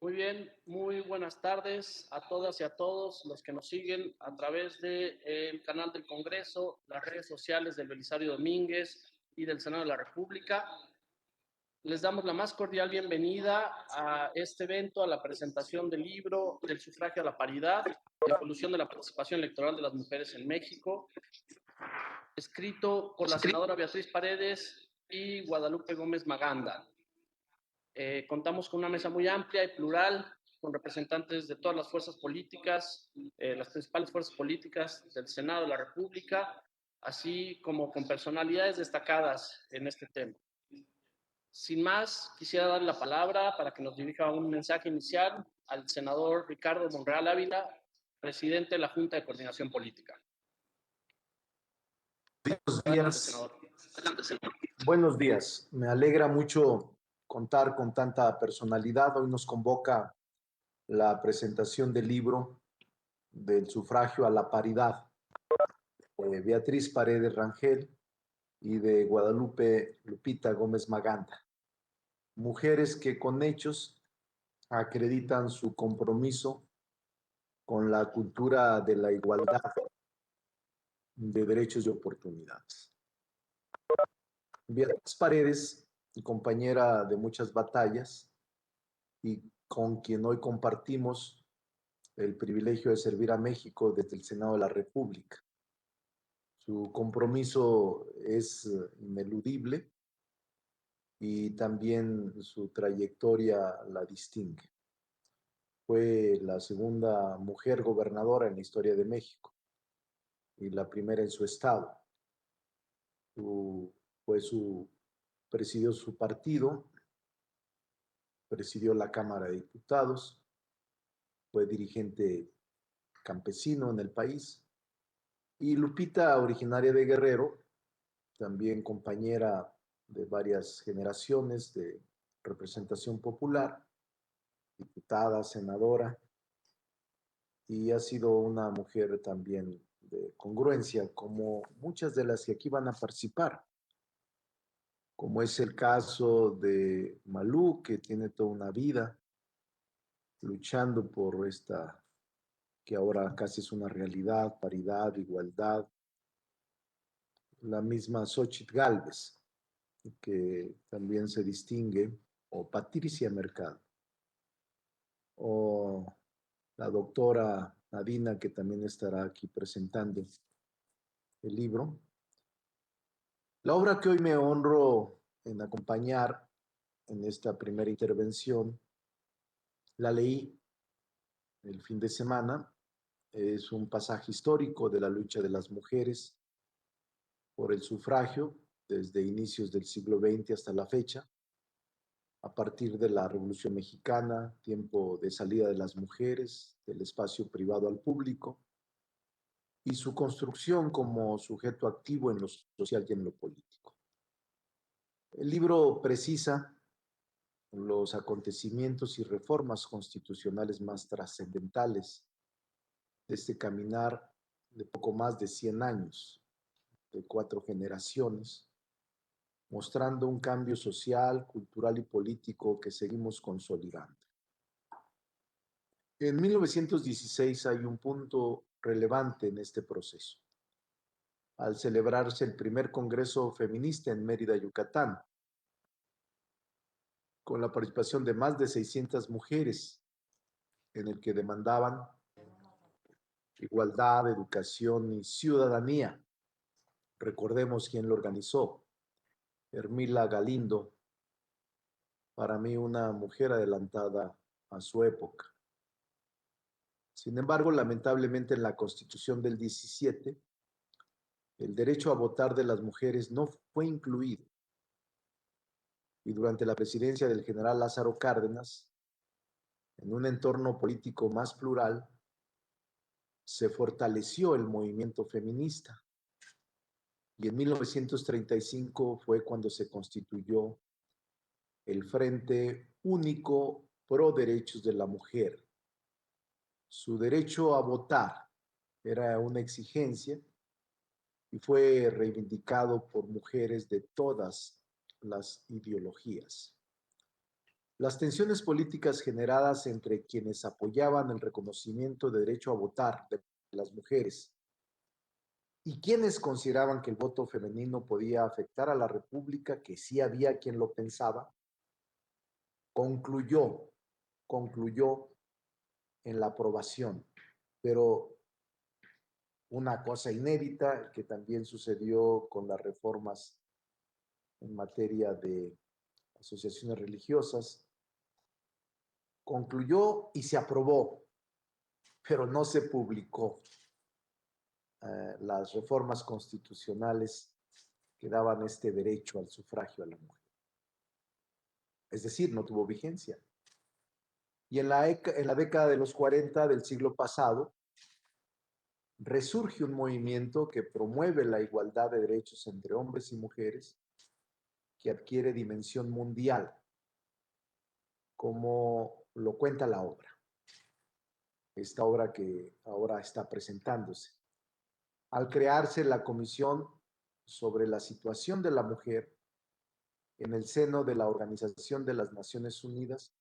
Muy bien, muy buenas tardes a todas y a todos los que nos siguen a través del canal del Congreso, las redes sociales del Belisario Domínguez y del Senado de la República. Les damos la más cordial bienvenida a este evento, a la presentación del libro del sufragio a la paridad, evolución de la participación electoral de las mujeres en México, escrito por la senadora Beatriz Paredes y Guadalupe Gómez Maganda. Contamos con una mesa muy amplia y plural, con representantes de todas las fuerzas políticas, las principales fuerzas políticas del Senado de la República, así como con personalidades destacadas en este tema. Sin más, quisiera dar la palabra para que nos dirija un mensaje inicial al senador Ricardo Monreal Ávila, presidente de la Junta de Coordinación Política. Buenos Adelante, días. senador. Adelante, senador. Buenos días. Me alegra mucho contar con tanta personalidad. Hoy nos convoca la presentación del libro del sufragio a la paridad de Beatriz Paredes Rangel y de Guadalupe Lupita Gómez Maganda. Mujeres que con hechos acreditan su compromiso con la cultura de la igualdad de derechos y oportunidades. Beatriz Paredes, compañera de muchas batallas y con quien hoy compartimos el privilegio de servir a México desde el Senado de la República. Su compromiso es ineludible y también su trayectoria la distingue. Fue la segunda mujer gobernadora en la historia de México y la primera en su estado. Presidió su partido, presidió la Cámara de Diputados, fue dirigente campesino en el país. Y Lupita, originaria de Guerrero, también compañera de varias generaciones de representación popular, diputada, senadora, y ha sido una mujer también de congruencia, como muchas de las que aquí van a participar, como es el caso de Malú, que tiene toda una vida luchando por esta, que ahora casi es una realidad, paridad, igualdad. La misma Xóchitl Gálvez, que también se distingue, o Patricia Mercado, o la doctora Nadina, que también estará aquí presentando el libro. La obra que hoy me honro en acompañar en esta primera intervención, la leí el fin de semana. Es un pasaje histórico de la lucha de las mujeres por el sufragio desde inicios del siglo XX hasta la fecha, a partir de la Revolución Mexicana, tiempo de salida de las mujeres del espacio privado al público y su construcción como sujeto activo en lo social y en lo político. El libro precisa los acontecimientos y reformas constitucionales más trascendentales de este caminar de poco más de 100 años, de 4 generaciones, mostrando un cambio social, cultural y político que seguimos consolidando. En 1916 hay un punto relevante en este proceso. Al celebrarse el primer Congreso Feminista en Mérida, Yucatán, con la participación de más de 600 mujeres, en el que demandaban igualdad, educación y ciudadanía. Recordemos quién lo organizó. Hermila Galindo, para mí una mujer adelantada a su época. Sin embargo, lamentablemente en la Constitución del 17, el derecho a votar de las mujeres no fue incluido. Y durante la presidencia del general Lázaro Cárdenas, en un entorno político más plural, se fortaleció el movimiento feminista. Y en 1935 fue cuando se constituyó el Frente Único Pro Derechos de la Mujer. Su derecho a votar era una exigencia y fue reivindicado por mujeres de todas las ideologías. Las tensiones políticas generadas entre quienes apoyaban el reconocimiento de derecho a votar de las mujeres y quienes consideraban que el voto femenino podía afectar a la República, que sí había quien lo pensaba, concluyó en la aprobación. Pero una cosa inédita que también sucedió con las reformas en materia de asociaciones religiosas, concluyó y se aprobó, pero no se publicó las reformas constitucionales que daban este derecho al sufragio a la mujer. Es decir, no tuvo vigencia. Y en la década de los 40 del siglo pasado, resurge un movimiento que promueve la igualdad de derechos entre hombres y mujeres, que adquiere dimensión mundial, como lo cuenta la obra, esta obra que ahora está presentándose. Al crearse la Comisión sobre la Situación de la Mujer en el seno de la Organización de las Naciones Unidas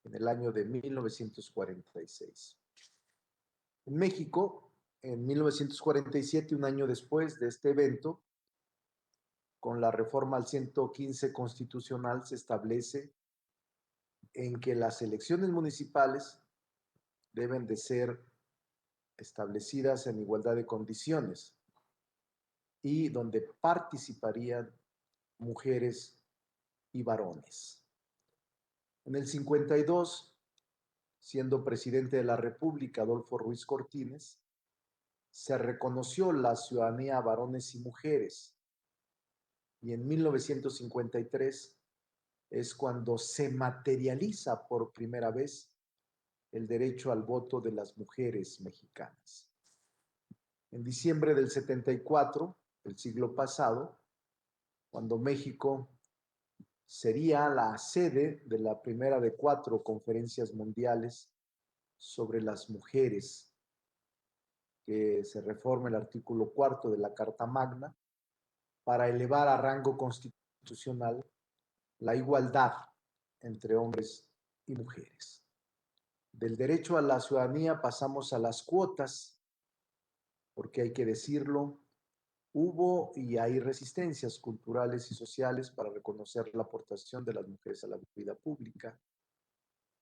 en el año de 1946. En México, en 1947, un año después de este evento, con la reforma al 115 constitucional, se establece en que las elecciones municipales deben de ser establecidas en igualdad de condiciones y donde participarían mujeres y varones. En el 52, siendo presidente de la República, Adolfo Ruiz Cortines, se reconoció la ciudadanía a varones y mujeres. Y en 1953 es cuando se materializa por primera vez el derecho al voto de las mujeres mexicanas. En diciembre del 74, el siglo pasado, cuando México sería la sede de la primera de 4 conferencias mundiales sobre las mujeres, que se reforma el artículo 4 de la Carta Magna para elevar a rango constitucional la igualdad entre hombres y mujeres. Del derecho a la ciudadanía pasamos a las cuotas, porque hay que decirlo, hubo y hay resistencias culturales y sociales para reconocer la aportación de las mujeres a la vida pública.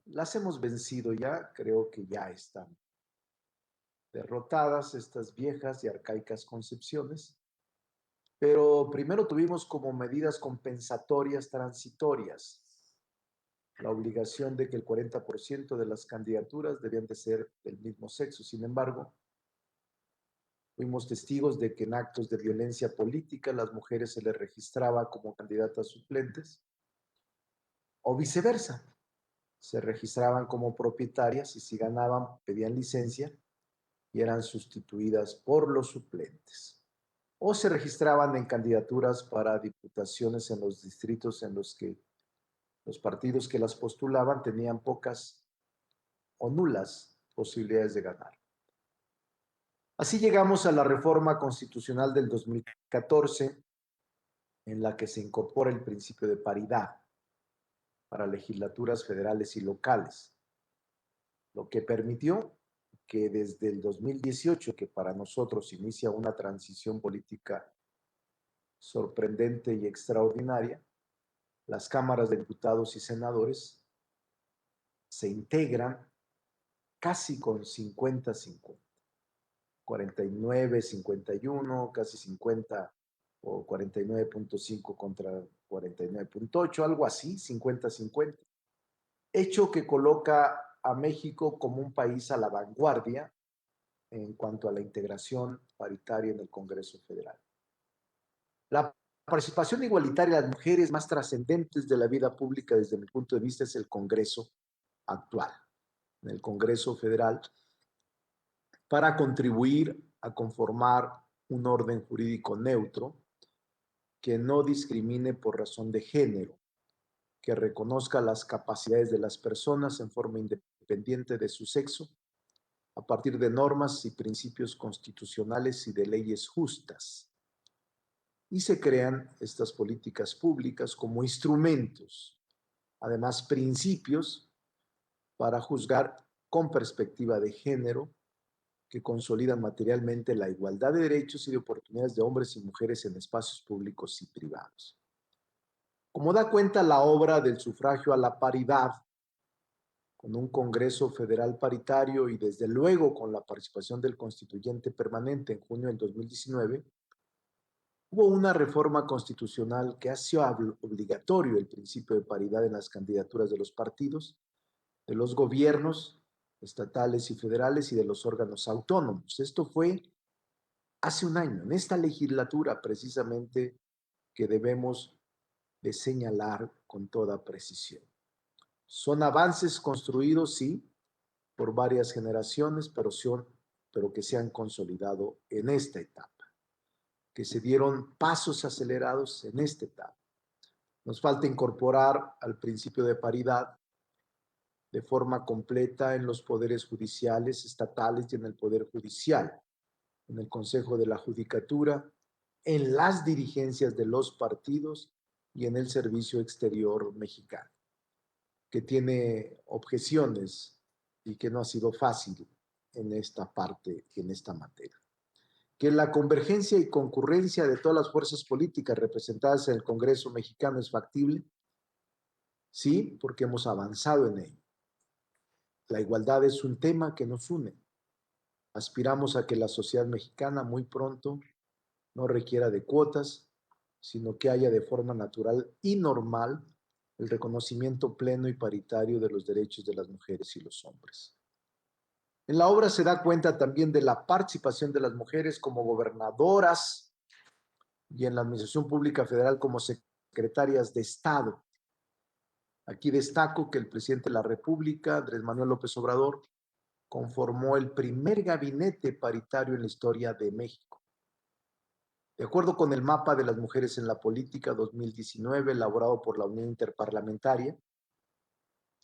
Las hemos vencido ya, creo que ya están derrotadas estas viejas y arcaicas concepciones, pero primero tuvimos como medidas compensatorias transitorias la obligación de que el 40% de las candidaturas debían de ser del mismo sexo. Sin embargo, fuimos testigos de que en actos de violencia política las mujeres se les registraba como candidatas suplentes o viceversa. Se registraban como propietarias y si ganaban pedían licencia y eran sustituidas por los suplentes. O se registraban en candidaturas para diputaciones en los distritos en los que los partidos que las postulaban tenían pocas o nulas posibilidades de ganar. Así llegamos a la reforma constitucional del 2014, en la que se incorpora el principio de paridad para legislaturas federales y locales, lo que permitió que desde el 2018, que para nosotros inicia una transición política sorprendente y extraordinaria, las cámaras de diputados y senadores se integran casi con 50-50, 49-51, casi 50 o 49.5 contra 49.8, algo así, 50-50. Hecho que coloca a México como un país a la vanguardia en cuanto a la integración paritaria en el Congreso Federal. La participación igualitaria de las mujeres más trascendentes de la vida pública desde mi punto de vista es el Congreso actual, en el Congreso Federal, para contribuir a conformar un orden jurídico neutro que no discrimine por razón de género, que reconozca las capacidades de las personas en forma independiente de su sexo, a partir de normas y principios constitucionales y de leyes justas. Y se crean estas políticas públicas como instrumentos además principios para juzgar con perspectiva de género que consolidan materialmente la igualdad de derechos y de oportunidades de hombres y mujeres en espacios públicos y privados. Como da cuenta la obra del sufragio a la paridad, con un Congreso Federal paritario y desde luego con la participación del Constituyente Permanente en junio del 2019, hubo una reforma constitucional que hace obligatorio el principio de paridad en las candidaturas de los partidos, de los gobiernos estatales y federales y de los órganos autónomos. Esto fue hace un año, en esta legislatura precisamente, que debemos de señalar con toda precisión. Son avances construidos, sí, por varias generaciones, pero que se han consolidado en esta etapa, que se dieron pasos acelerados en esta etapa. Nos falta incorporar al principio de paridad de forma completa en los poderes judiciales, estatales y en el Poder Judicial, en el Consejo de la Judicatura, en las dirigencias de los partidos y en el Servicio Exterior Mexicano, que tiene objeciones y que no ha sido fácil en esta parte, en esta materia. Que la convergencia y concurrencia de todas las fuerzas políticas representadas en el Congreso mexicano es factible, sí, porque hemos avanzado en ello. La igualdad es un tema que nos une. Aspiramos a que la sociedad mexicana muy pronto no requiera de cuotas, sino que haya de forma natural y normal el reconocimiento pleno y paritario de los derechos de las mujeres y los hombres. En la obra se da cuenta también de la participación de las mujeres como gobernadoras y en la Administración Pública Federal como secretarias de Estado. Aquí destaco que el presidente de la República, Andrés Manuel López Obrador, conformó el primer gabinete paritario en la historia de México. De acuerdo con el Mapa de las Mujeres en la Política 2019, elaborado por la Unión Interparlamentaria,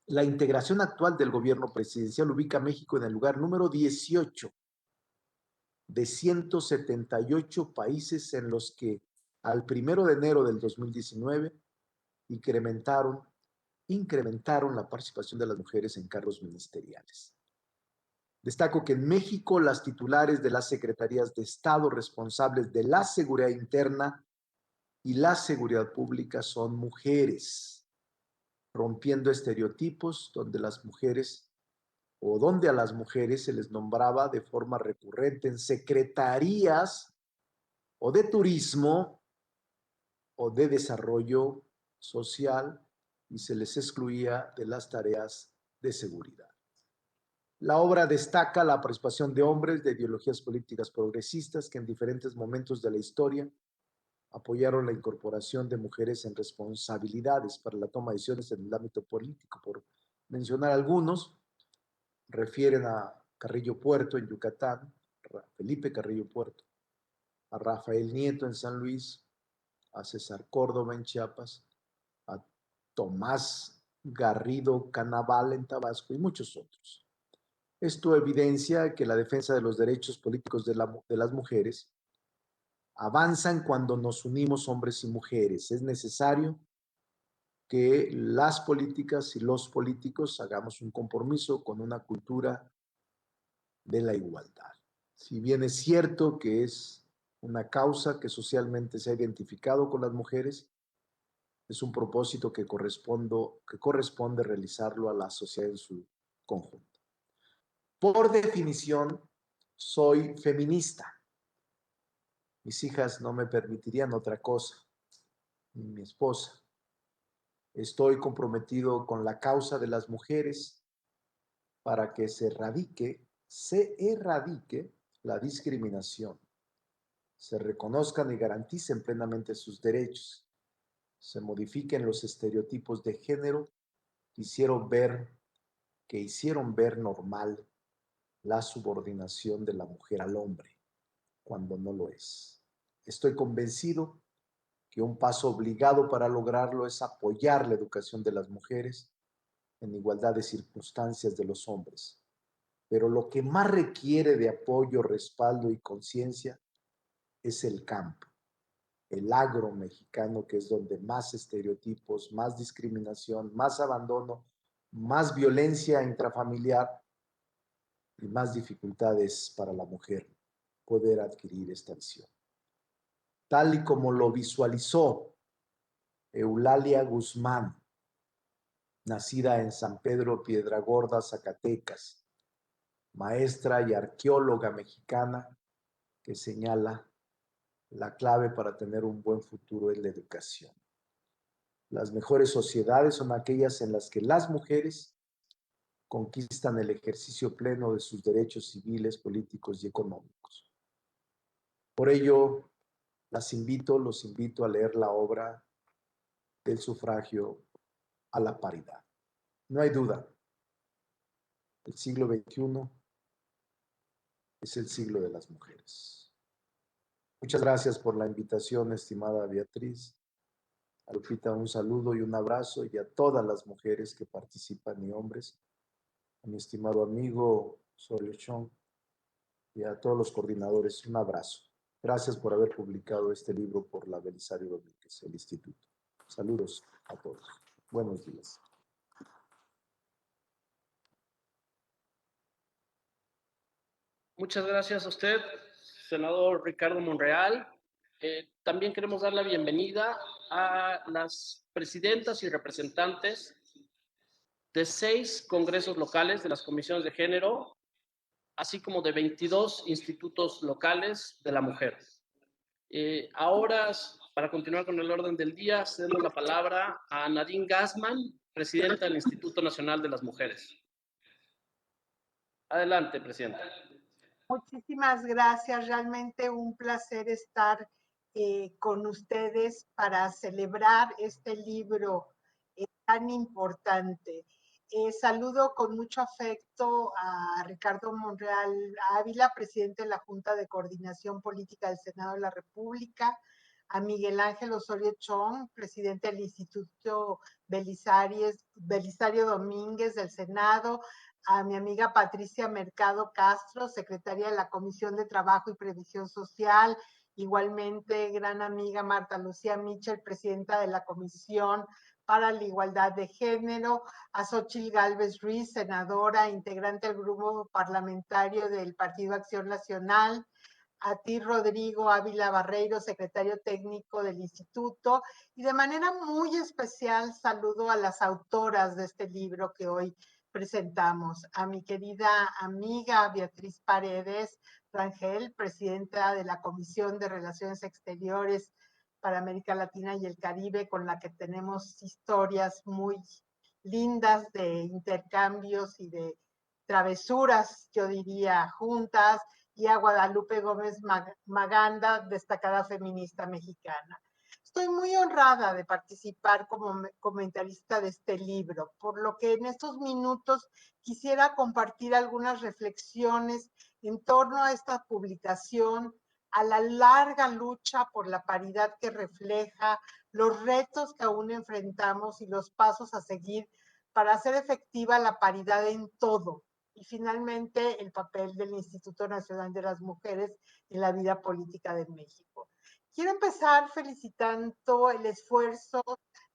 la integración actual del gobierno presidencial ubica a México en el lugar número 18 de 178 países en los que al 1 de enero del 2019 incrementaron la participación de las mujeres en cargos ministeriales. Destaco que en México las titulares de las secretarías de Estado responsables de la seguridad interna y la seguridad pública son mujeres, rompiendo estereotipos donde a las mujeres se les nombraba de forma recurrente en secretarías o de turismo o de desarrollo social y se les excluía de las tareas de seguridad. La obra destaca la participación de hombres de ideologías políticas progresistas que en diferentes momentos de la historia apoyaron la incorporación de mujeres en responsabilidades para la toma de decisiones en el ámbito político. Por mencionar algunos, refieren a Carrillo Puerto en Yucatán, Felipe Carrillo Puerto, a Rafael Nieto en San Luis, a César Córdoba en Chiapas, a Tomás Garrido Canaval en Tabasco y muchos otros. Esto evidencia que la defensa de los derechos políticos de las mujeres avanzan cuando nos unimos hombres y mujeres. Es necesario que las políticas y los políticos hagamos un compromiso con una cultura de la igualdad. Si bien es cierto que es una causa que socialmente se ha identificado con las mujeres, es un propósito que corresponde realizarlo a la sociedad en su conjunto. Por definición, soy feminista. Mis hijas no me permitirían otra cosa, ni mi esposa. Estoy comprometido con la causa de las mujeres para que se erradique la discriminación, se reconozcan y garanticen plenamente sus derechos, se modifiquen los estereotipos de género que hicieron ver normal la subordinación de la mujer al hombre, cuando no lo es. Estoy convencido que un paso obligado para lograrlo es apoyar la educación de las mujeres en igualdad de circunstancias de los hombres. Pero lo que más requiere de apoyo, respaldo y conciencia es el campo, el agro mexicano, que es donde más estereotipos, más discriminación, más abandono, más violencia intrafamiliar y más dificultades para la mujer poder adquirir esta visión. Tal y como lo visualizó Eulalia Guzmán, nacida en San Pedro Piedragorda, Zacatecas, maestra y arqueóloga mexicana, que señala: la clave para tener un buen futuro es la educación. Las mejores sociedades son aquellas en las que las mujeres conquistan el ejercicio pleno de sus derechos civiles, políticos y económicos. Por ello, los invito a leer la obra del sufragio a la paridad. No hay duda, el siglo XXI es el siglo de las mujeres. Muchas gracias por la invitación, estimada Beatriz. A Lupita, un saludo y un abrazo, y a todas las mujeres que participan y hombres, a mi estimado amigo Osorio Chong y a todos los coordinadores, un abrazo. Gracias por haber publicado este libro por la Belisario Domínguez, el Instituto. Saludos a todos. Buenos días. Muchas gracias a usted, senador Ricardo Monreal. También queremos dar la bienvenida a las presidentas y representantes de 6 congresos locales de las comisiones de género, así como de 22 institutos locales de la mujer. Ahora, para continuar con el orden del día, cedemos la palabra a Nadine Gassman, presidenta del Instituto Nacional de las Mujeres. Adelante, presidenta. Muchísimas gracias, realmente un placer estar con ustedes para celebrar este libro tan importante. Saludo con mucho afecto a Ricardo Monreal Ávila, presidente de la Junta de Coordinación Política del Senado de la República, a Miguel Ángel Osorio Chong, presidente del Instituto Belisario Domínguez del Senado, a mi amiga Patricia Mercado Castro, secretaria de la Comisión de Trabajo y Previsión Social, igualmente gran amiga Marta Lucía Mitchell, presidenta de la Comisión para la Igualdad de Género, a Xóchitl Gálvez Ruiz, senadora, integrante del grupo parlamentario del Partido Acción Nacional, a ti, Rodrigo Ávila Barreiro, secretario técnico del instituto, y de manera muy especial saludo a las autoras de este libro que hoy presentamos, a mi querida amiga Beatriz Paredes Rangel, presidenta de la Comisión de Relaciones Exteriores para América Latina y el Caribe, con la que tenemos historias muy lindas de intercambios y de travesuras, yo diría, juntas, y a Guadalupe Gómez Maganda, destacada feminista mexicana. Estoy muy honrada de participar como comentarista de este libro, por lo que en estos minutos quisiera compartir algunas reflexiones en torno a esta publicación, a la larga lucha por la paridad que refleja, los retos que aún enfrentamos y los pasos a seguir para hacer efectiva la paridad en todo, y finalmente el papel del Instituto Nacional de las Mujeres en la vida política de México. Quiero empezar felicitando el esfuerzo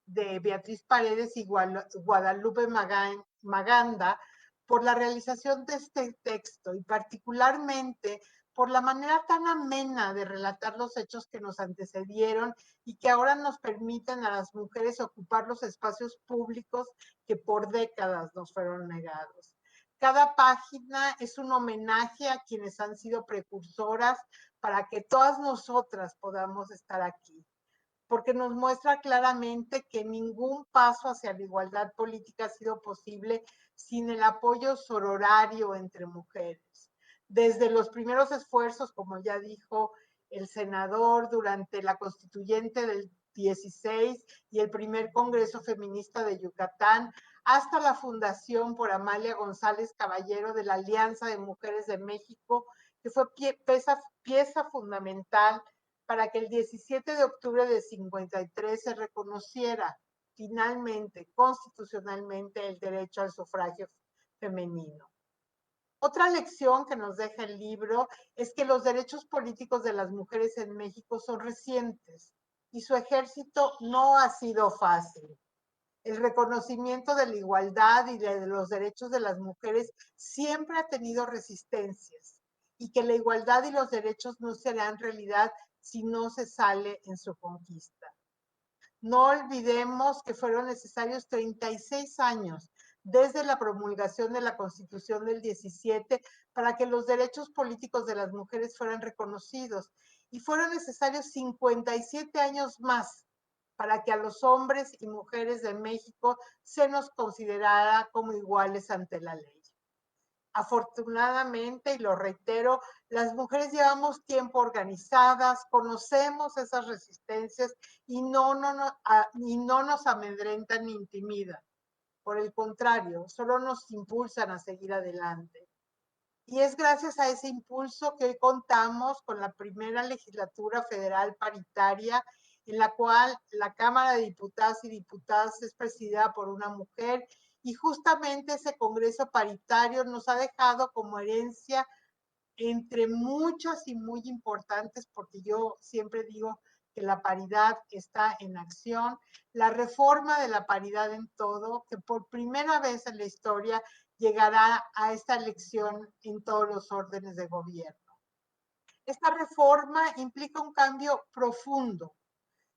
de Beatriz Paredes y Guadalupe Maganda por la realización de este texto y particularmente por la manera tan amena de relatar los hechos que nos antecedieron y que ahora nos permiten a las mujeres ocupar los espacios públicos que por décadas nos fueron negados. Cada página es un homenaje a quienes han sido precursoras para que todas nosotras podamos estar aquí, porque nos muestra claramente que ningún paso hacia la igualdad política ha sido posible sin el apoyo sororario entre mujeres. Desde los primeros esfuerzos, como ya dijo el senador, durante la constituyente del 16 y el primer Congreso Feminista de Yucatán, hasta la fundación por Amalia González Caballero de la Alianza de Mujeres de México, que fue pieza fundamental para que el 17 de octubre de 53 se reconociera finalmente, constitucionalmente, el derecho al sufragio femenino. Otra lección que nos deja el libro es que los derechos políticos de las mujeres en México son recientes. y su ejército no ha sido fácil. El reconocimiento de la igualdad y de los derechos de las mujeres siempre ha tenido resistencias y que la igualdad y los derechos no serán realidad si no se sale en su conquista. No olvidemos que fueron necesarios 36 años desde la promulgación de la Constitución del 17 para que los derechos políticos de las mujeres fueran reconocidos y fueron necesarios 57 años más para que a los hombres y mujeres de México se nos considerara como iguales ante la ley. Afortunadamente, y lo reitero, las mujeres llevamos tiempo organizadas, conocemos esas resistencias y no nos amedrentan ni intimidan. Por el contrario, solo nos impulsan a seguir adelante. Y es gracias a ese impulso que hoy contamos con la primera legislatura federal paritaria, en la cual la Cámara de Diputadas y Diputadas es presidida por una mujer, y justamente ese Congreso paritario nos ha dejado como herencia, entre muchas y muy importantes, porque yo siempre digo que la paridad está en acción, la reforma de la paridad en todo, que por primera vez en la historia llegará a esta elección en todos los órdenes de gobierno. Esta reforma implica un cambio profundo.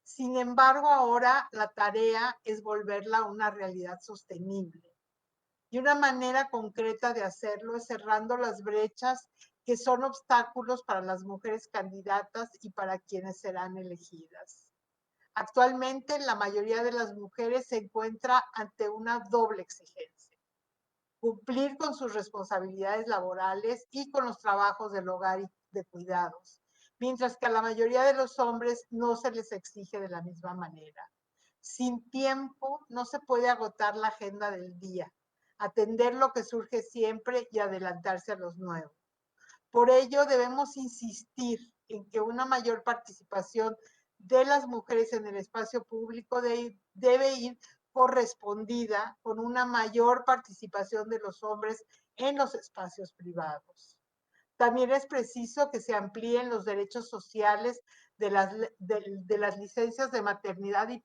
Sin embargo, ahora la tarea es volverla una realidad sostenible. Y una manera concreta de hacerlo es cerrando las brechas que son obstáculos para las mujeres candidatas y para quienes serán elegidas. Actualmente, la mayoría de las mujeres se encuentra ante una doble exigencia: cumplir con sus responsabilidades laborales y con los trabajos del hogar y de cuidados, mientras que a la mayoría de los hombres no se les exige de la misma manera. Sin tiempo no se puede agotar la agenda del día, atender lo que surge siempre y adelantarse a los nuevos. Por ello, debemos insistir en que una mayor participación de las mujeres en el espacio público debe ir correspondida con una mayor participación de los hombres en los espacios privados. También es preciso que se amplíen los derechos sociales de las licencias de maternidad y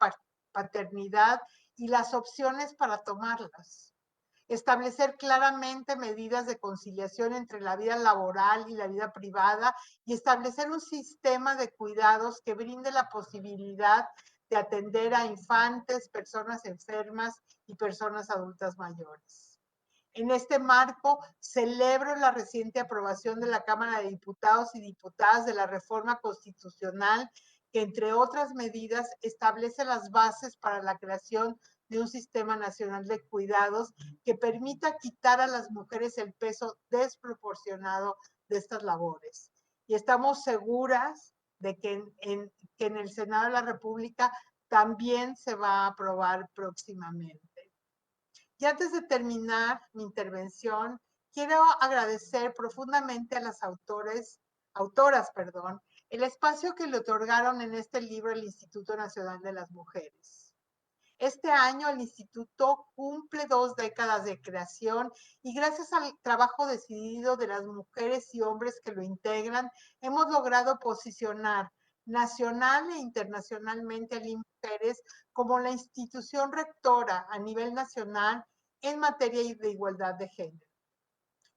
paternidad y las opciones para tomarlas. Establecer claramente medidas de conciliación entre la vida laboral y la vida privada y establecer un sistema de cuidados que brinde la posibilidad de atender a infantes, personas enfermas y personas adultas mayores. En este marco, celebro la reciente aprobación de la Cámara de Diputados y Diputadas de la reforma constitucional que, entre otras medidas, establece las bases para la creación de un sistema nacional de cuidados que permita quitar a las mujeres el peso desproporcionado de estas labores. Y estamos seguras de que en el Senado de la República también se va a aprobar próximamente. Y antes de terminar mi intervención, quiero agradecer profundamente a las autoras, el espacio que le otorgaron en este libro el Instituto Nacional de las Mujeres. Este año el instituto cumple 2 décadas de creación y gracias al trabajo decidido de las mujeres y hombres que lo integran, hemos logrado posicionar nacional e internacionalmente a Mujeres como la institución rectora a nivel nacional en materia de igualdad de género.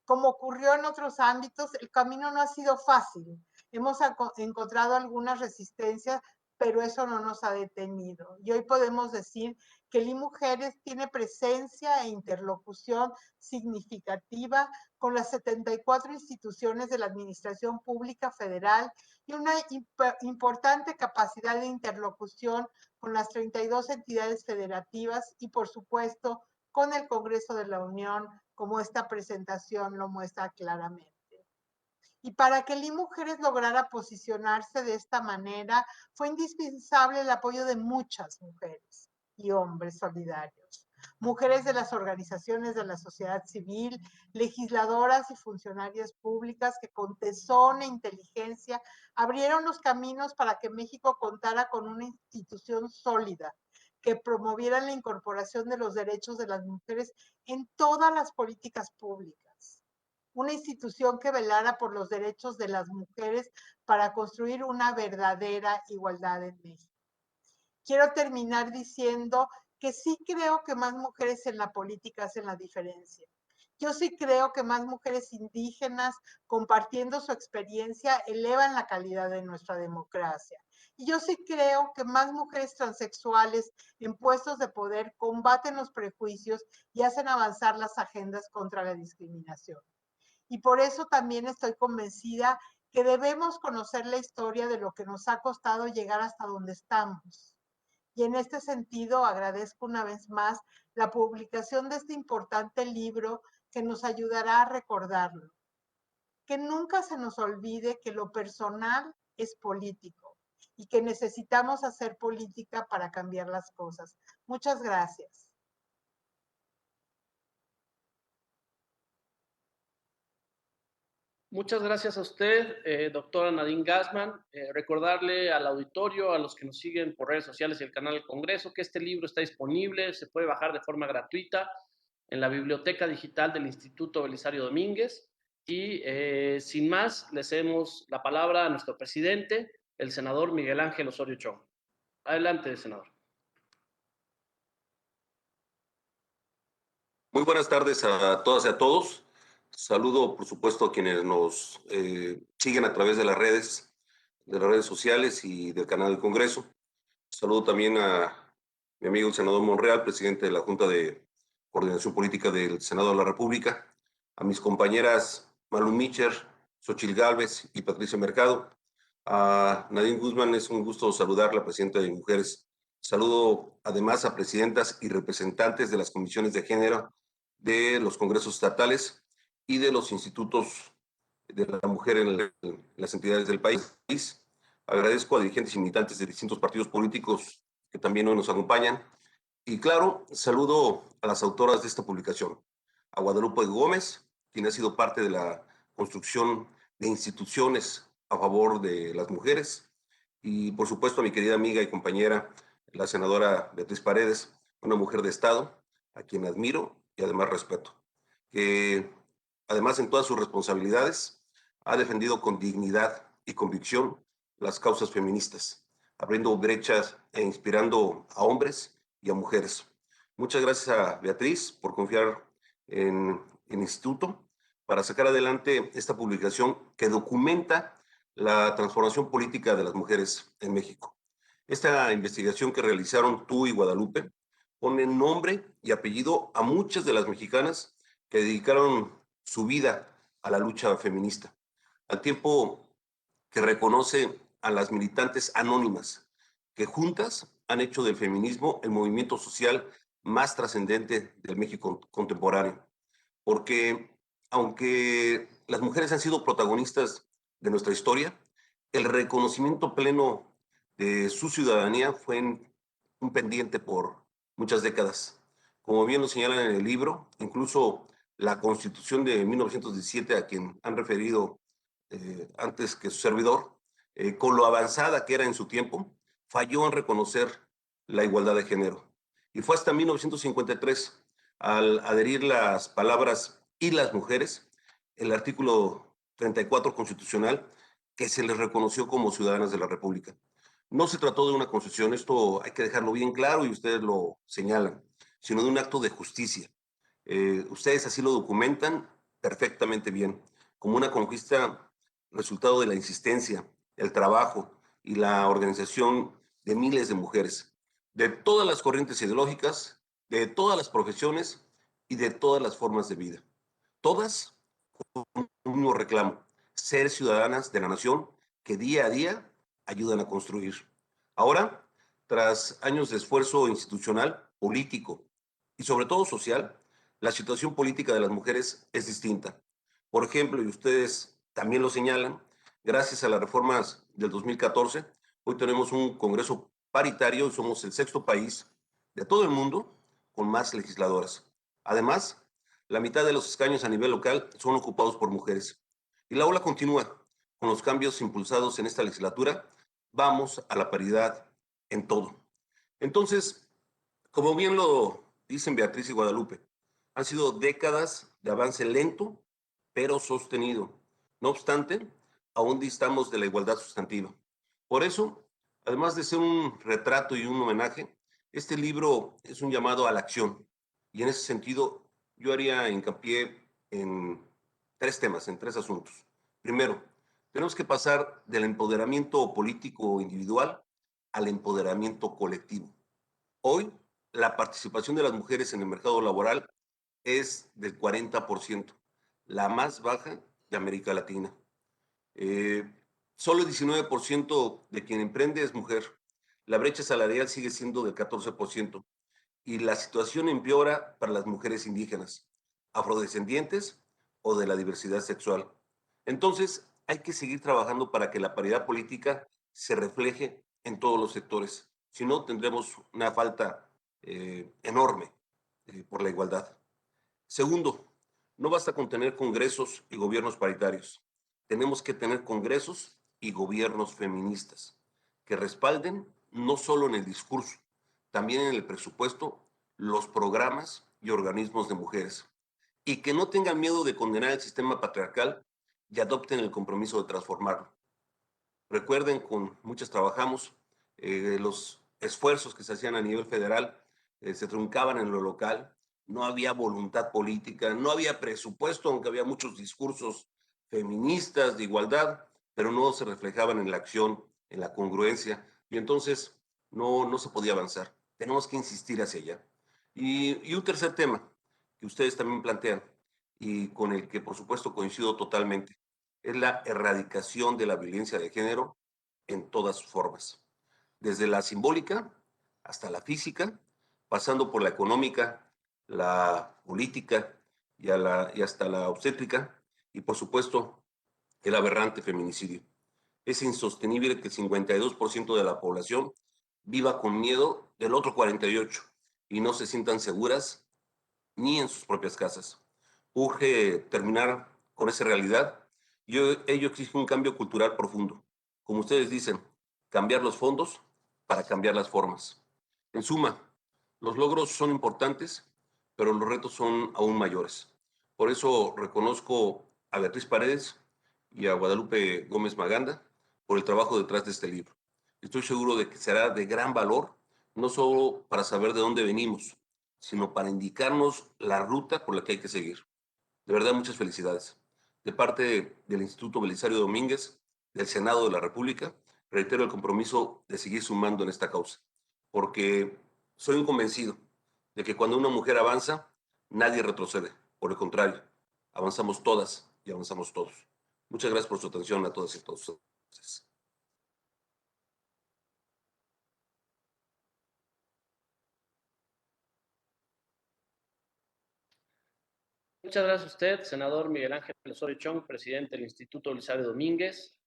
Como ocurrió en otros ámbitos, el camino no ha sido fácil. Hemos encontrado algunas resistencias, pero eso no nos ha detenido. Y hoy podemos decir que el Mujeres tiene presencia e interlocución significativa con las 74 instituciones de la Administración Pública Federal y una importante capacidad de interlocución con las 32 entidades federativas y, por supuesto, con el Congreso de la Unión, como esta presentación lo muestra claramente. Y para que Mujeres lograra posicionarse de esta manera, fue indispensable el apoyo de muchas mujeres y hombres solidarios. Mujeres de las organizaciones de la sociedad civil, legisladoras y funcionarias públicas que con tesón e inteligencia abrieron los caminos para que México contara con una institución sólida, que promoviera la incorporación de los derechos de las mujeres en todas las políticas públicas. Una institución que velara por los derechos de las mujeres para construir una verdadera igualdad en México. quiero terminar diciendo que sí creo que más mujeres en la política hacen la diferencia. Yo sí creo que más mujeres indígenas compartiendo su experiencia elevan la calidad de nuestra democracia. Y yo sí creo que más mujeres transexuales en puestos de poder combaten los prejuicios y hacen avanzar las agendas contra la discriminación. Y por eso también estoy convencida que debemos conocer la historia de lo que nos ha costado llegar hasta donde estamos. Y en este sentido agradezco una vez más la publicación de este importante libro que nos ayudará a recordarlo. Que nunca se nos olvide que lo personal es político y que necesitamos hacer política para cambiar las cosas. Muchas gracias. Muchas gracias a usted, doctora Nadine Gassman. Recordarle al auditorio, a los que nos siguen por redes sociales y el canal del Congreso, que este libro está disponible, se puede bajar de forma gratuita en la biblioteca digital del Instituto Belisario Domínguez. Y sin más, le cedemos la palabra a nuestro presidente, el senador Miguel Ángel Osorio Chong. Adelante, senador. Muy buenas tardes a todas y a todos. Saludo, por supuesto, a quienes nos siguen a través de las redes sociales y del canal del Congreso. Saludo también a mi amigo el senador Monreal, presidente de la Junta de Coordinación Política del Senado de la República, a mis compañeras Malu Micher, Xochitl Gálvez y Patricia Mercado. A Nadine Guzmán, es un gusto saludarla, presidenta de Mujeres. Saludo además a presidentas y representantes de las comisiones de género de los congresos estatales y de los institutos de la mujer en las entidades del país. Agradezco a dirigentes y militantes de distintos partidos políticos que también hoy nos acompañan. Y claro, saludo a las autoras de esta publicación, a Guadalupe Gómez, quien ha sido parte de la construcción de instituciones a favor de las mujeres, y por supuesto a mi querida amiga y compañera, la senadora Beatriz Paredes, una mujer de Estado, a quien admiro y además respeto, que además en todas sus responsabilidades ha defendido con dignidad y convicción las causas feministas, abriendo brechas e inspirando a hombres y a mujeres. Muchas gracias a Beatriz por confiar en el instituto para sacar adelante esta publicación que documenta la transformación política de las mujeres en México. Esta investigación que realizaron tú y Guadalupe pone nombre y apellido a muchas de las mexicanas que dedicaron su vida a la lucha feminista, al tiempo que reconoce a las militantes anónimas que juntas han hecho del feminismo el movimiento social más trascendente del México contemporáneo. Porque aunque las mujeres han sido protagonistas de nuestra historia, el reconocimiento pleno de su ciudadanía fue un pendiente por muchas décadas. Como bien lo señalan en el libro, incluso la Constitución de 1917, a quien han referido antes que su servidor, con lo avanzada que era en su tiempo, falló en reconocer la igualdad de género. Y fue hasta 1953, al adherir las palabras "y las mujeres", el artículo 34 constitucional, que se les reconoció como ciudadanas de la República. No se trató de una concesión, esto hay que dejarlo bien claro y ustedes lo señalan, sino de un acto de justicia. Ustedes así lo documentan perfectamente bien, como una conquista resultado de la insistencia, el trabajo y la organización de miles de mujeres, de todas las corrientes ideológicas, de todas las profesiones y de todas las formas de vida. Todas con un mismo reclamo: ser ciudadanas de la nación que día a día ayudan a construir. Ahora, tras años de esfuerzo institucional, político y sobre todo social, la situación política de las mujeres es distinta. Por ejemplo, y ustedes también lo señalan, gracias a las reformas del 2014, hoy tenemos un Congreso paritario y somos el sexto país de todo el mundo con más legisladoras. Además, la mitad de los escaños a nivel local son ocupados por mujeres. Y la ola continúa. Con los cambios impulsados en esta legislatura, vamos a la paridad en todo. Entonces, como bien lo dicen Beatriz y Guadalupe, han sido décadas de avance lento, pero sostenido. No obstante, aún distamos de la igualdad sustantiva. Por eso, Además de ser un retrato y un homenaje, este libro es un llamado a la acción. Y en ese sentido, yo haría hincapié en tres temas, en tres asuntos. Primero, tenemos que pasar del empoderamiento político individual al empoderamiento colectivo. Hoy, la participación de las mujeres en el mercado laboral es del 40%, la más baja de América Latina. Eh, Solo el 19% de quien emprende es mujer. La brecha salarial sigue siendo del 14% y la situación empeora para las mujeres indígenas, afrodescendientes o de la diversidad sexual. Entonces, hay que seguir trabajando para que la paridad política se refleje en todos los sectores. Si no, tendremos una falta enorme por la igualdad. Segundo, no basta con tener congresos y gobiernos paritarios. Tenemos que tener congresos y gobiernos feministas que respalden no solo en el discurso, también en el presupuesto, los programas y organismos de mujeres. Y que no tengan miedo de condenar el sistema patriarcal y adopten el compromiso de transformarlo. Recuerden, con muchas trabajamos, los esfuerzos que se hacían a nivel federal se truncaban en lo local, no había voluntad política, no había presupuesto, aunque había muchos discursos feministas de igualdad, pero no se reflejaban en la acción, en la congruencia, y entonces no se podía avanzar. Tenemos que insistir hacia allá. Y un tercer tema que ustedes también plantean, y con el que por supuesto coincido totalmente, es la erradicación de la violencia de género en todas sus formas, desde la simbólica hasta la física, pasando por la económica, la política y hasta la obstétrica, y por supuesto el aberrante feminicidio. Es insostenible que el 52% de la población viva con miedo del otro 48% y no se sientan seguras ni en sus propias casas. Urge terminar con esa realidad y ello exige un cambio cultural profundo. Como ustedes dicen, cambiar los fondos para cambiar las formas. En suma, los logros son importantes, pero los retos son aún mayores. Por eso reconozco a Beatriz Paredes y a Guadalupe Gómez Maganda por el trabajo detrás de este libro. Estoy seguro de que será de gran valor, no solo para saber de dónde venimos, sino para indicarnos la ruta por la que hay que seguir. De verdad, muchas felicidades. De parte del Instituto Belisario Domínguez, del Senado de la República, reitero el compromiso de seguir sumando en esta causa, porque soy un convencido de que cuando una mujer avanza, nadie retrocede. Por el contrario, avanzamos todas y avanzamos todos. Muchas gracias por su atención a todas y todos ustedes. Muchas gracias a usted, senador Miguel Ángel Osorio Chong, presidente del Instituto Belisario Domínguez,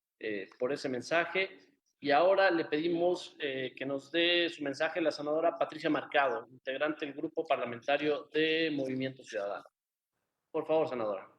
por ese mensaje. Y ahora le pedimos que nos dé su mensaje la senadora Patricia Mercado, integrante del Grupo Parlamentario de Movimiento Ciudadano. Por favor, senadora.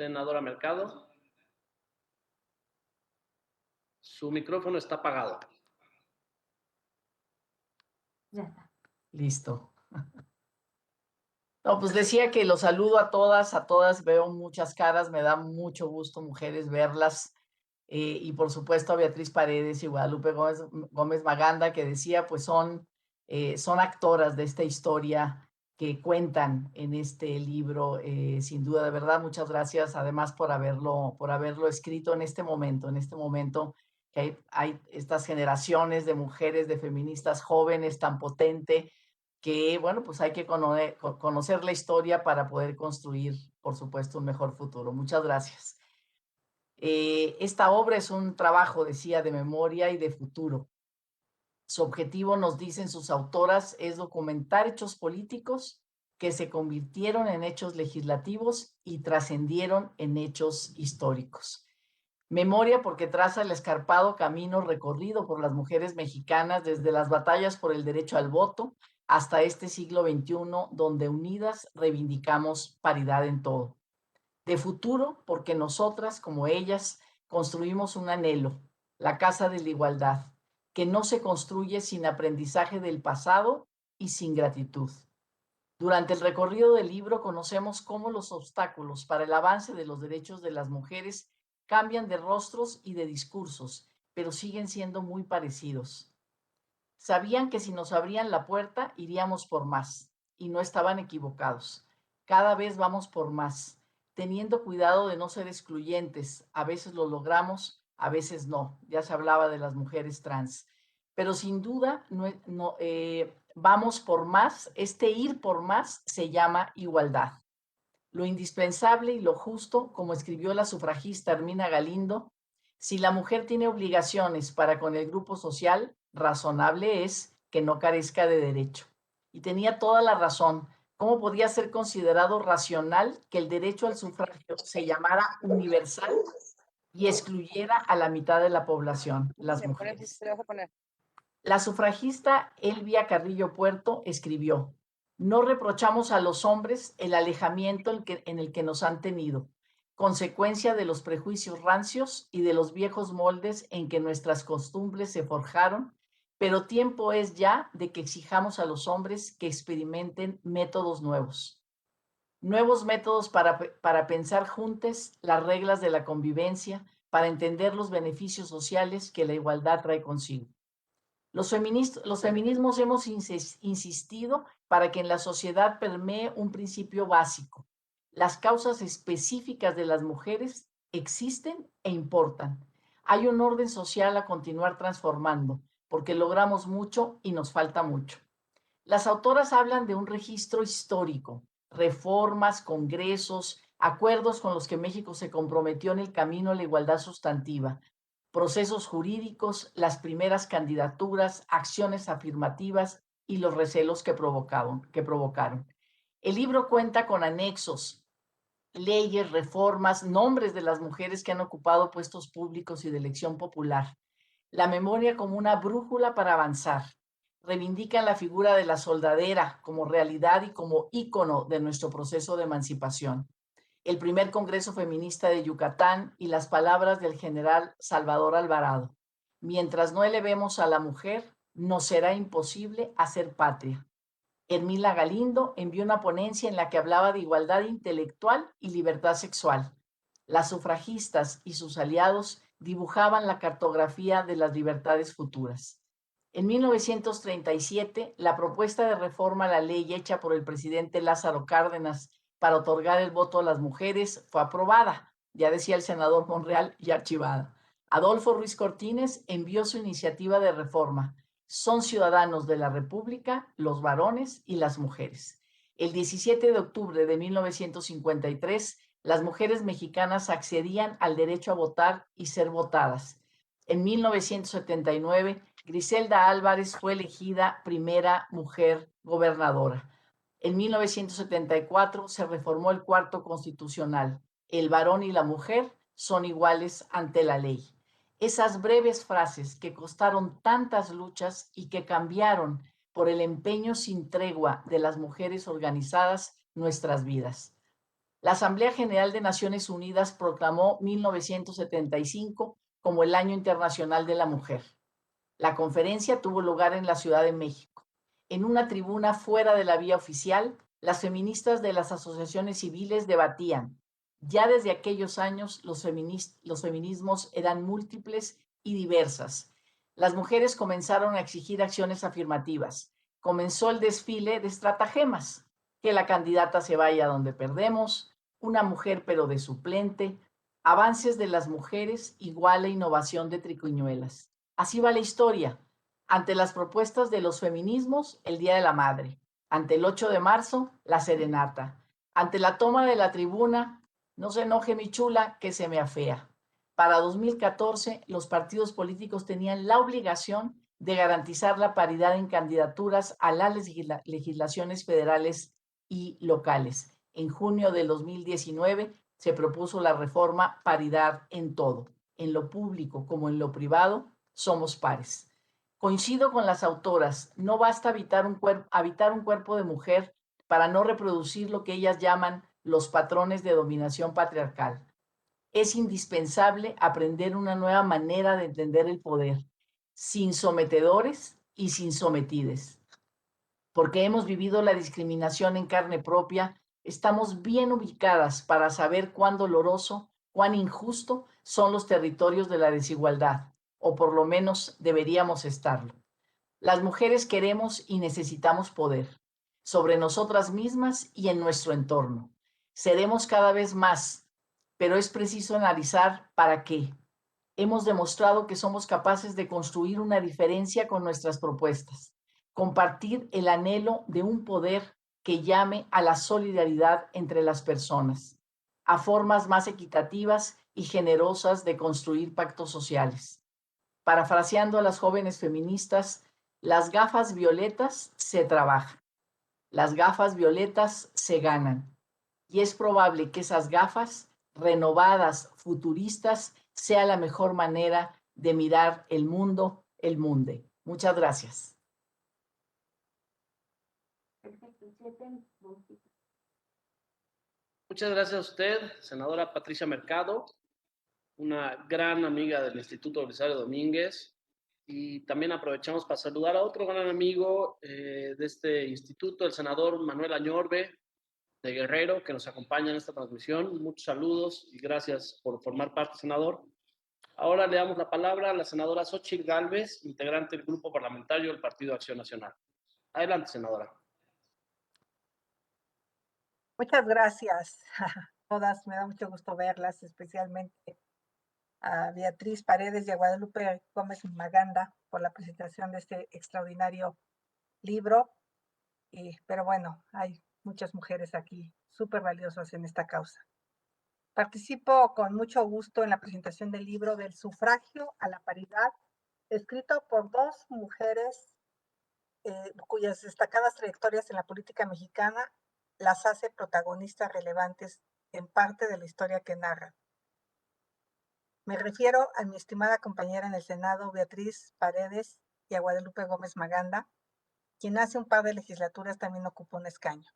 Senadora Mercado, su micrófono está apagado. Ya está. Listo. No, pues decía que los saludo a todas, veo muchas caras, me da mucho gusto, mujeres, verlas. Y por supuesto a Beatriz Paredes y Guadalupe Gómez Maganda, que decía, pues son actoras de esta historia que cuentan en este libro, sin duda, de verdad, muchas gracias además por haberlo escrito en este momento que hay estas generaciones de mujeres, de feministas jóvenes tan potente, que bueno, pues hay que conocer la historia para poder construir, por supuesto, un mejor futuro. Muchas gracias. Esta obra es un trabajo, decía, de memoria y de futuro. Su objetivo, nos dicen sus autoras, es documentar hechos políticos que se convirtieron en hechos legislativos y trascendieron en hechos históricos. Memoria porque traza el escarpado camino recorrido por las mujeres mexicanas desde las batallas por el derecho al voto hasta este siglo XXI, donde unidas reivindicamos paridad en todo. De futuro porque nosotras, como ellas, construimos un anhelo, la casa de la igualdad, que no se construye sin aprendizaje del pasado y sin gratitud. Durante el recorrido del libro conocemos cómo los obstáculos para el avance de los derechos de las mujeres cambian de rostros y de discursos, pero siguen siendo muy parecidos. Sabían que si nos abrían la puerta iríamos por más, y no estaban equivocados. Cada vez vamos por más, teniendo cuidado de no ser excluyentes. A veces lo logramos, a veces no. Ya se hablaba de las mujeres trans. Pero sin duda, vamos por más. Este ir por más se llama igualdad. Lo indispensable y lo justo, como escribió la sufragista Hermina Galindo, si la mujer tiene obligaciones para con el grupo social, razonable es que no carezca de derecho. Y tenía toda la razón. ¿Cómo podía ser considerado racional que el derecho al sufragio se llamara universal y excluyera a la mitad de la población, las mujeres? La sufragista Elvia Carrillo Puerto escribió: no reprochamos a los hombres el alejamiento en el que nos han tenido, consecuencia de los prejuicios rancios y de los viejos moldes en que nuestras costumbres se forjaron, pero tiempo es ya de que exijamos a los hombres que experimenten métodos nuevos. Nuevos métodos para pensar juntos las reglas de la convivencia, para entender los beneficios sociales que la igualdad trae consigo. Los feminismos hemos insistido para que en la sociedad permee un principio básico. Las causas específicas de las mujeres existen e importan. Hay un orden social a continuar transformando, porque logramos mucho y nos falta mucho. Las autoras hablan de un registro histórico, reformas, congresos, acuerdos con los que México se comprometió en el camino a la igualdad sustantiva, procesos jurídicos, las primeras candidaturas, acciones afirmativas y los recelos que provocaron. El libro cuenta con anexos, leyes, reformas, nombres de las mujeres que han ocupado puestos públicos y de elección popular. La memoria como una brújula para avanzar. Reivindican la figura de la soldadera como realidad y como ícono de nuestro proceso de emancipación. El primer Congreso Feminista de Yucatán y las palabras del general Salvador Alvarado: mientras no elevemos a la mujer, nos será imposible hacer patria. Hermina Galindo envió una ponencia en la que hablaba de igualdad intelectual y libertad sexual. Las sufragistas y sus aliados dibujaban la cartografía de las libertades futuras. En 1937, la propuesta de reforma a la ley hecha por el presidente Lázaro Cárdenas para otorgar el voto a las mujeres fue aprobada, ya decía el senador Monreal, y archivada. Adolfo Ruiz Cortines envió su iniciativa de reforma. Son ciudadanos de la República los varones y las mujeres. El 17 de octubre de 1953, las mujeres mexicanas accedían al derecho a votar y ser votadas. En 1979, Griselda Álvarez fue elegida primera mujer gobernadora. En 1974 se reformó el cuarto constitucional. El varón y la mujer son iguales ante la ley. Esas breves frases que costaron tantas luchas y que cambiaron por el empeño sin tregua de las mujeres organizadas nuestras vidas. La Asamblea General de Naciones Unidas proclamó 1975 como el Año Internacional de la Mujer. La conferencia tuvo lugar en la Ciudad de México. En una tribuna fuera de la vía oficial, las feministas de las asociaciones civiles debatían. Ya desde aquellos años, los feminismos eran múltiples y diversas. Las mujeres comenzaron a exigir acciones afirmativas. Comenzó el desfile de estratagemas. Que la candidata se vaya donde perdemos, una mujer pero de suplente, avances de las mujeres igual a innovación de triquiñuelas. Así va la historia. Ante las propuestas de los feminismos, el Día de la Madre. Ante el 8 de marzo, la serenata. Ante la toma de la tribuna, no se enoje mi chula, que se me afea. Para 2014, los partidos políticos tenían la obligación de garantizar la paridad en candidaturas a las legislaciones federales y locales. En junio de 2019 se propuso la reforma paridad en todo. en lo público como en lo privado, somos pares. Coincido con las autoras, no basta habitar un cuerpo de mujer para no reproducir lo que ellas llaman los patrones de dominación patriarcal. Es indispensable aprender una nueva manera de entender el poder, sin sometedores y sin sometides. Porque hemos vivido la discriminación en carne propia, estamos bien ubicadas para saber cuán doloroso, cuán injusto son los territorios de la desigualdad, o por lo menos deberíamos estarlo. Las mujeres queremos y necesitamos poder sobre nosotras mismas y en nuestro entorno. Seremos cada vez más, pero es preciso analizar para qué. Hemos demostrado que somos capaces de construir una diferencia con nuestras propuestas, compartir el anhelo de un poder que llame a la solidaridad entre las personas, a formas más equitativas y generosas de construir pactos sociales. Parafraseando a las jóvenes feministas, las gafas violetas se trabajan, las gafas violetas se ganan. Y es probable que esas gafas renovadas, futuristas, sea la mejor manera de mirar el mundo, el munde. Muchas gracias. Muchas gracias a usted, senadora Patricia Mercado, una gran amiga del Instituto Belisario Domínguez. Y también aprovechamos para saludar a otro gran amigo de este instituto, el senador Manuel Añorbe, de Guerrero, que nos acompaña en esta transmisión. Muchos saludos y gracias por formar parte, senador. Ahora le damos la palabra a la senadora Xóchitl Gálvez, integrante del Grupo Parlamentario del Partido Acción Nacional. Adelante, senadora. Muchas gracias a todas, me da mucho gusto verlas, especialmente a Beatriz Paredes y a Guadalupe Gómez Maganda por la presentación de este extraordinario libro. Pero bueno, hay muchas mujeres aquí súper valiosas en esta causa. Participo con mucho gusto en la presentación del libro del sufragio a la paridad, escrito por dos mujeres cuyas destacadas trayectorias en la política mexicana las hace protagonistas relevantes en parte de la historia que narran. Me refiero a mi estimada compañera en el Senado, Beatriz Paredes, y a Guadalupe Gómez Maganda, quien hace un par de legislaturas también ocupó un escaño.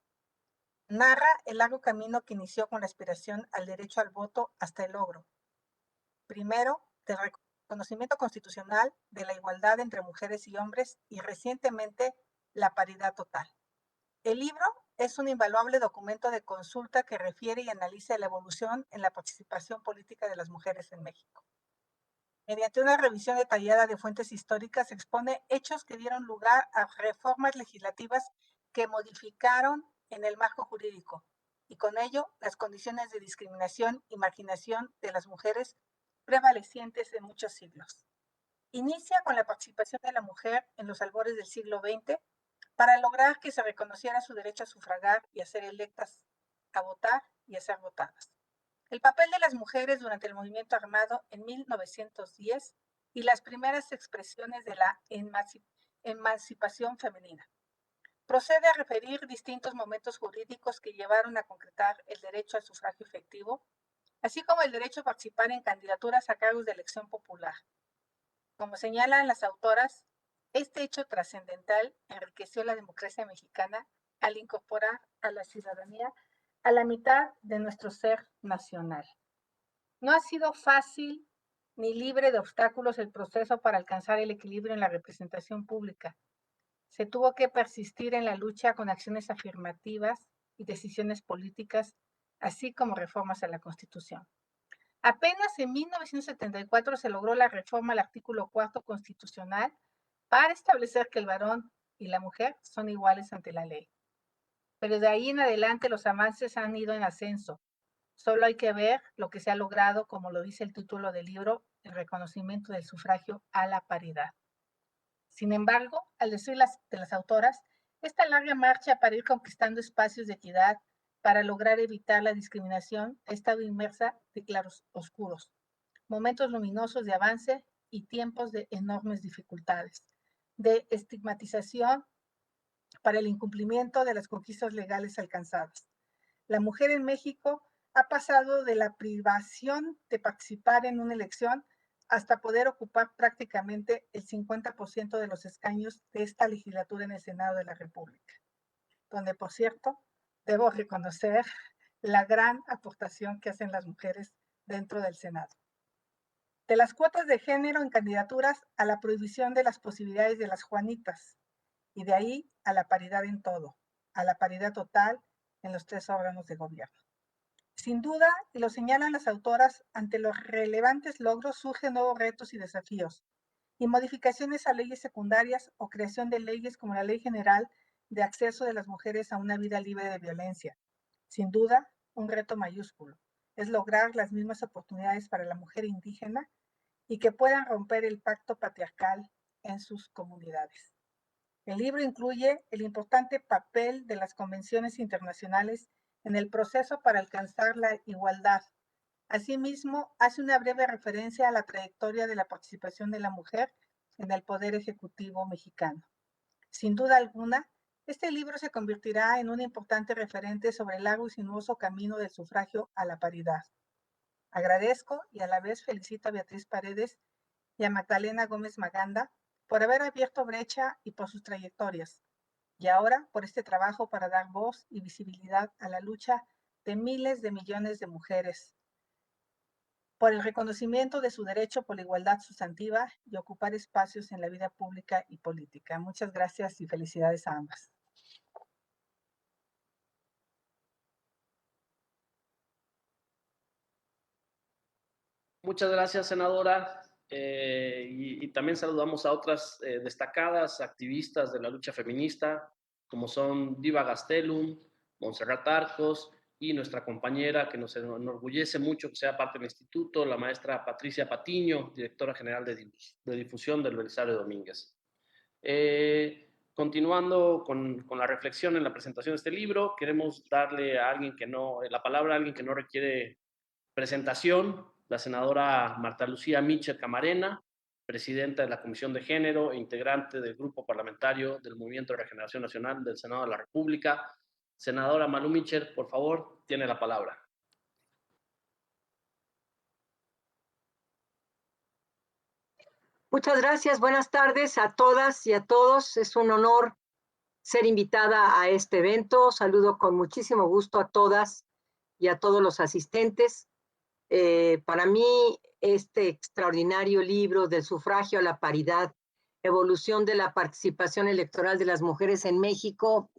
Narra el largo camino que inició con la aspiración al derecho al voto hasta el logro. Primero, del reconocimiento constitucional de la igualdad entre mujeres y hombres y recientemente la paridad total. El libro es un invaluable documento de consulta que refiere y analiza la evolución en la participación política de las mujeres en México. Mediante una revisión detallada de fuentes históricas, expone hechos que dieron lugar a reformas legislativas que modificaron en el marco jurídico y con ello las condiciones de discriminación y marginación de las mujeres prevalecientes en muchos siglos. Inicia con la participación de la mujer en los albores del siglo XX para lograr que se reconociera su derecho a sufragar y a ser electas, a votar y a ser votadas. El papel de las mujeres durante el movimiento armado en 1910 y las primeras expresiones de la emancipación femenina. Procede a referir distintos momentos jurídicos que llevaron a concretar el derecho al sufragio efectivo, así como el derecho a participar en candidaturas a cargos de elección popular. Como señalan las autoras, este hecho trascendental enriqueció la democracia mexicana al incorporar a la ciudadanía a la mitad de nuestro ser nacional. No ha sido fácil ni libre de obstáculos el proceso para alcanzar el equilibrio en la representación pública. Se tuvo que persistir en la lucha con acciones afirmativas y decisiones políticas, así como reformas a la Constitución. Apenas en 1974 se logró la reforma al artículo 4 constitucional para establecer que el varón y la mujer son iguales ante la ley. Pero de ahí en adelante los avances han ido en ascenso. Solo hay que ver lo que se ha logrado, como lo dice el título del libro, el reconocimiento del sufragio a la paridad. Sin embargo, al decir de las autoras, esta larga marcha para ir conquistando espacios de equidad, para lograr evitar la discriminación, ha estado inmersa de claros oscuros, momentos luminosos de avance y tiempos de enormes dificultades, de estigmatización para el incumplimiento de las conquistas legales alcanzadas. La mujer en México ha pasado de la privación de participar en una elección hasta poder ocupar prácticamente el 50% de los escaños de esta legislatura en el Senado de la República, donde, por cierto, debo reconocer la gran aportación que hacen las mujeres dentro del Senado. De las cuotas de género en candidaturas a la prohibición de las posibilidades de las Juanitas, y de ahí a la paridad en todo, a la paridad total en los 3 órganos de gobierno. Sin duda, y lo señalan las autoras, ante los relevantes logros surgen nuevos retos y desafíos, y modificaciones a leyes secundarias o creación de leyes como la Ley General de Acceso de las Mujeres a una Vida Libre de Violencia. Sin duda, un reto mayúsculo es lograr las mismas oportunidades para la mujer indígena y que puedan romper el pacto patriarcal en sus comunidades. El libro incluye el importante papel de las convenciones internacionales en el proceso para alcanzar la igualdad. Asimismo, hace una breve referencia a la trayectoria de la participación de la mujer en el Poder Ejecutivo mexicano. Sin duda alguna, este libro se convertirá en un importante referente sobre el largo y sinuoso camino del sufragio a la paridad. Agradezco y a la vez felicito a Beatriz Paredes y a Magdalena Gómez Maganda por haber abierto brecha y por sus trayectorias, y ahora por este trabajo para dar voz y visibilidad a la lucha de miles de millones de mujeres, por el reconocimiento de su derecho por la igualdad sustantiva y ocupar espacios en la vida pública y política. Muchas gracias y felicidades a ambas. Muchas gracias, senadora. Y también saludamos a otras destacadas activistas de la lucha feminista, como son Diva Gastelum, Montserrat Arcos y nuestra compañera que nos enorgullece mucho que sea parte del instituto, la maestra Patricia Patiño, directora general de difusión del Belisario Domínguez. Continuando con la reflexión en la presentación de este libro, queremos darle a alguien que no, la palabra a alguien que no requiere presentación, la senadora Marta Lucía Mitchell Camarena, presidenta de la Comisión de Género e integrante del Grupo Parlamentario del Movimiento de Regeneración Nacional del Senado de la República. Senadora Malú Mitchell, por favor, tiene la palabra. Muchas gracias. Buenas tardes a todas y a todos. Es un honor ser invitada a este evento. Saludo con muchísimo gusto a todas y a todos los asistentes. Para mí, este extraordinario libro del sufragio a la paridad, evolución de la participación electoral de las mujeres en México,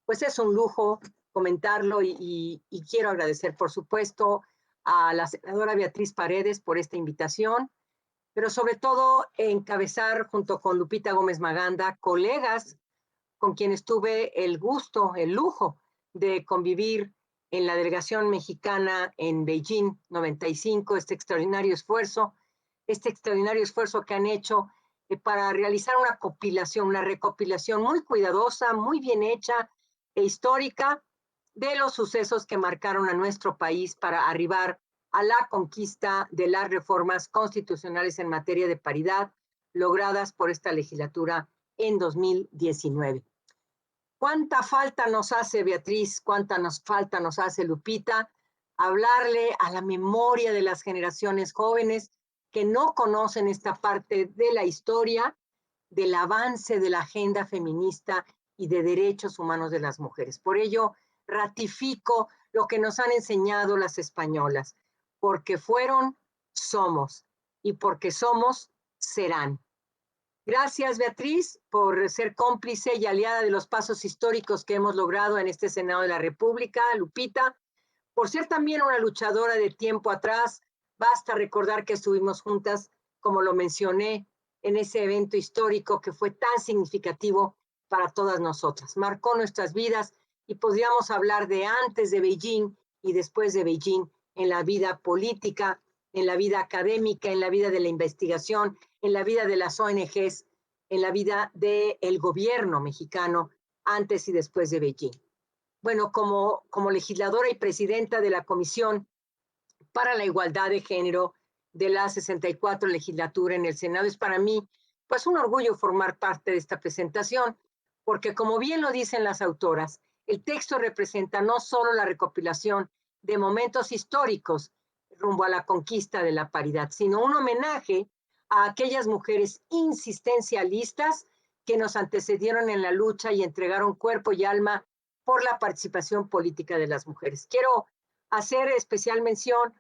pues es un lujo comentarlo y quiero agradecer, por supuesto, a la senadora Beatriz Paredes por esta invitación, pero sobre todo encabezar junto con Lupita Gómez Maganda, colegas con quienes tuve el gusto, el lujo de convivir en la delegación mexicana en Beijing 95, este extraordinario esfuerzo que han hecho para realizar una recopilación muy cuidadosa, muy bien hecha e histórica de los sucesos que marcaron a nuestro país para arribar a la conquista de las reformas constitucionales en materia de paridad logradas por esta legislatura en 2019. ¿Cuánta falta nos hace, Beatriz? ¿Cuánta falta nos hace, Lupita? Hablarle a la memoria de las generaciones jóvenes que no conocen esta parte de la historia, del avance de la agenda feminista y de derechos humanos de las mujeres. Por ello, ratifico lo que nos han enseñado las españolas. Porque fueron, somos. Y porque somos, serán. Gracias, Beatriz, por ser cómplice y aliada de los pasos históricos que hemos logrado en este Senado de la República. Lupita, por ser también una luchadora de tiempo atrás, basta recordar que estuvimos juntas, como lo mencioné, en ese evento histórico que fue tan significativo para todas nosotras. Marcó nuestras vidas y podríamos hablar de antes de Beijing y después de Beijing en la vida política, en la vida académica, en la vida de la investigación, en la vida de las ONGs, en la vida del gobierno mexicano antes y después de Beijing. Bueno, como legisladora y presidenta de la Comisión para la Igualdad de Género de la 64 legislatura en el Senado, es para mí pues un orgullo formar parte de esta presentación, porque como bien lo dicen las autoras, el texto representa no solo la recopilación de momentos históricos rumbo a la conquista de la paridad, sino un homenaje a aquellas mujeres insistencialistas que nos antecedieron en la lucha y entregaron cuerpo y alma por la participación política de las mujeres. Quiero hacer especial mención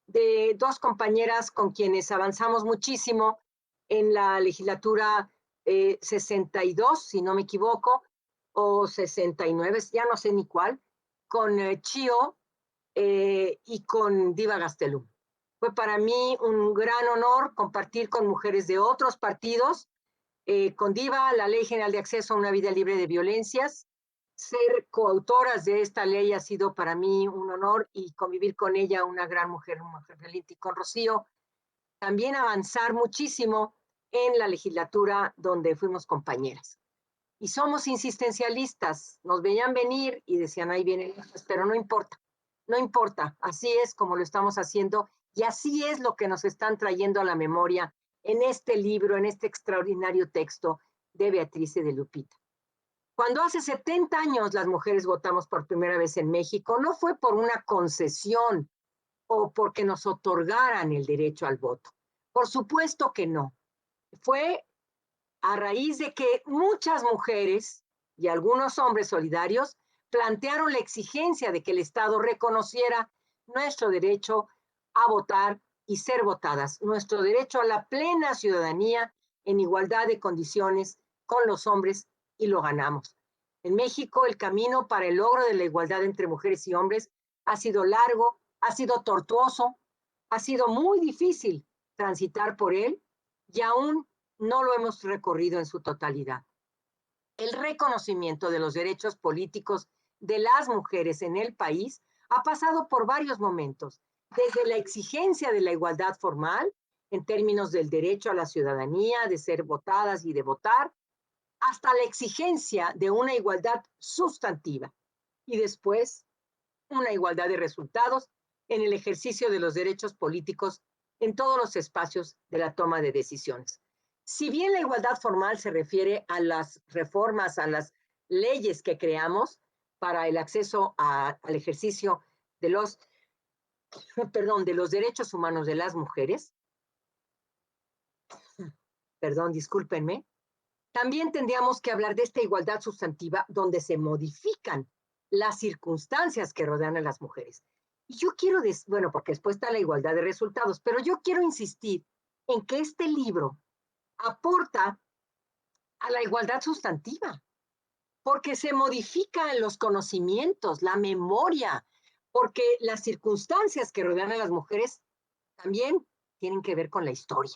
de dos compañeras con quienes avanzamos muchísimo en la legislatura 62, si no me equivoco, o 69, ya no sé ni cuál, con Chio y con Diva Gastelum. Fue para mí un gran honor compartir con mujeres de otros partidos, con Diva, la Ley General de Acceso a una Vida Libre de Violencias. Ser coautoras de esta ley ha sido para mí un honor, y convivir con ella, una gran mujer, una mujer valiente, y con Rocío también avanzar muchísimo en la legislatura donde fuimos compañeras. Y somos insistencialistas, nos veían venir y decían, ahí vienen estas, pero no importa, no importa, así es como lo estamos haciendo, y así es lo que nos están trayendo a la memoria en este libro, en este extraordinario texto de Beatriz y de Lupita. Cuando hace 70 años las mujeres votamos por primera vez en México, no fue por una concesión o porque nos otorgaran el derecho al voto. Por supuesto que no. Fue a raíz de que muchas mujeres y algunos hombres solidarios plantearon la exigencia de que el Estado reconociera nuestro derecho a votar y ser votadas, nuestro derecho a la plena ciudadanía en igualdad de condiciones con los hombres, y lo ganamos. En México, el camino para el logro de la igualdad entre mujeres y hombres ha sido largo, ha sido tortuoso, ha sido muy difícil transitar por él, y aún no lo hemos recorrido en su totalidad. El reconocimiento de los derechos políticos de las mujeres en el país ha pasado por varios momentos, desde la exigencia de la igualdad formal, en términos del derecho a la ciudadanía, de ser votadas y de votar, hasta la exigencia de una igualdad sustantiva, y después una igualdad de resultados en el ejercicio de los derechos políticos en todos los espacios de la toma de decisiones. Si bien la igualdad formal se refiere a las reformas, a las leyes que creamos para el acceso al ejercicio de los, de los derechos humanos de las mujeres, discúlpenme, también tendríamos que hablar de esta igualdad sustantiva donde se modifican las circunstancias que rodean a las mujeres. Y yo quiero, bueno, porque después está la igualdad de resultados, pero yo quiero insistir en que este libro aporta a la igualdad sustantiva, porque se modifican los conocimientos, la memoria, porque las circunstancias que rodean a las mujeres también tienen que ver con la historia.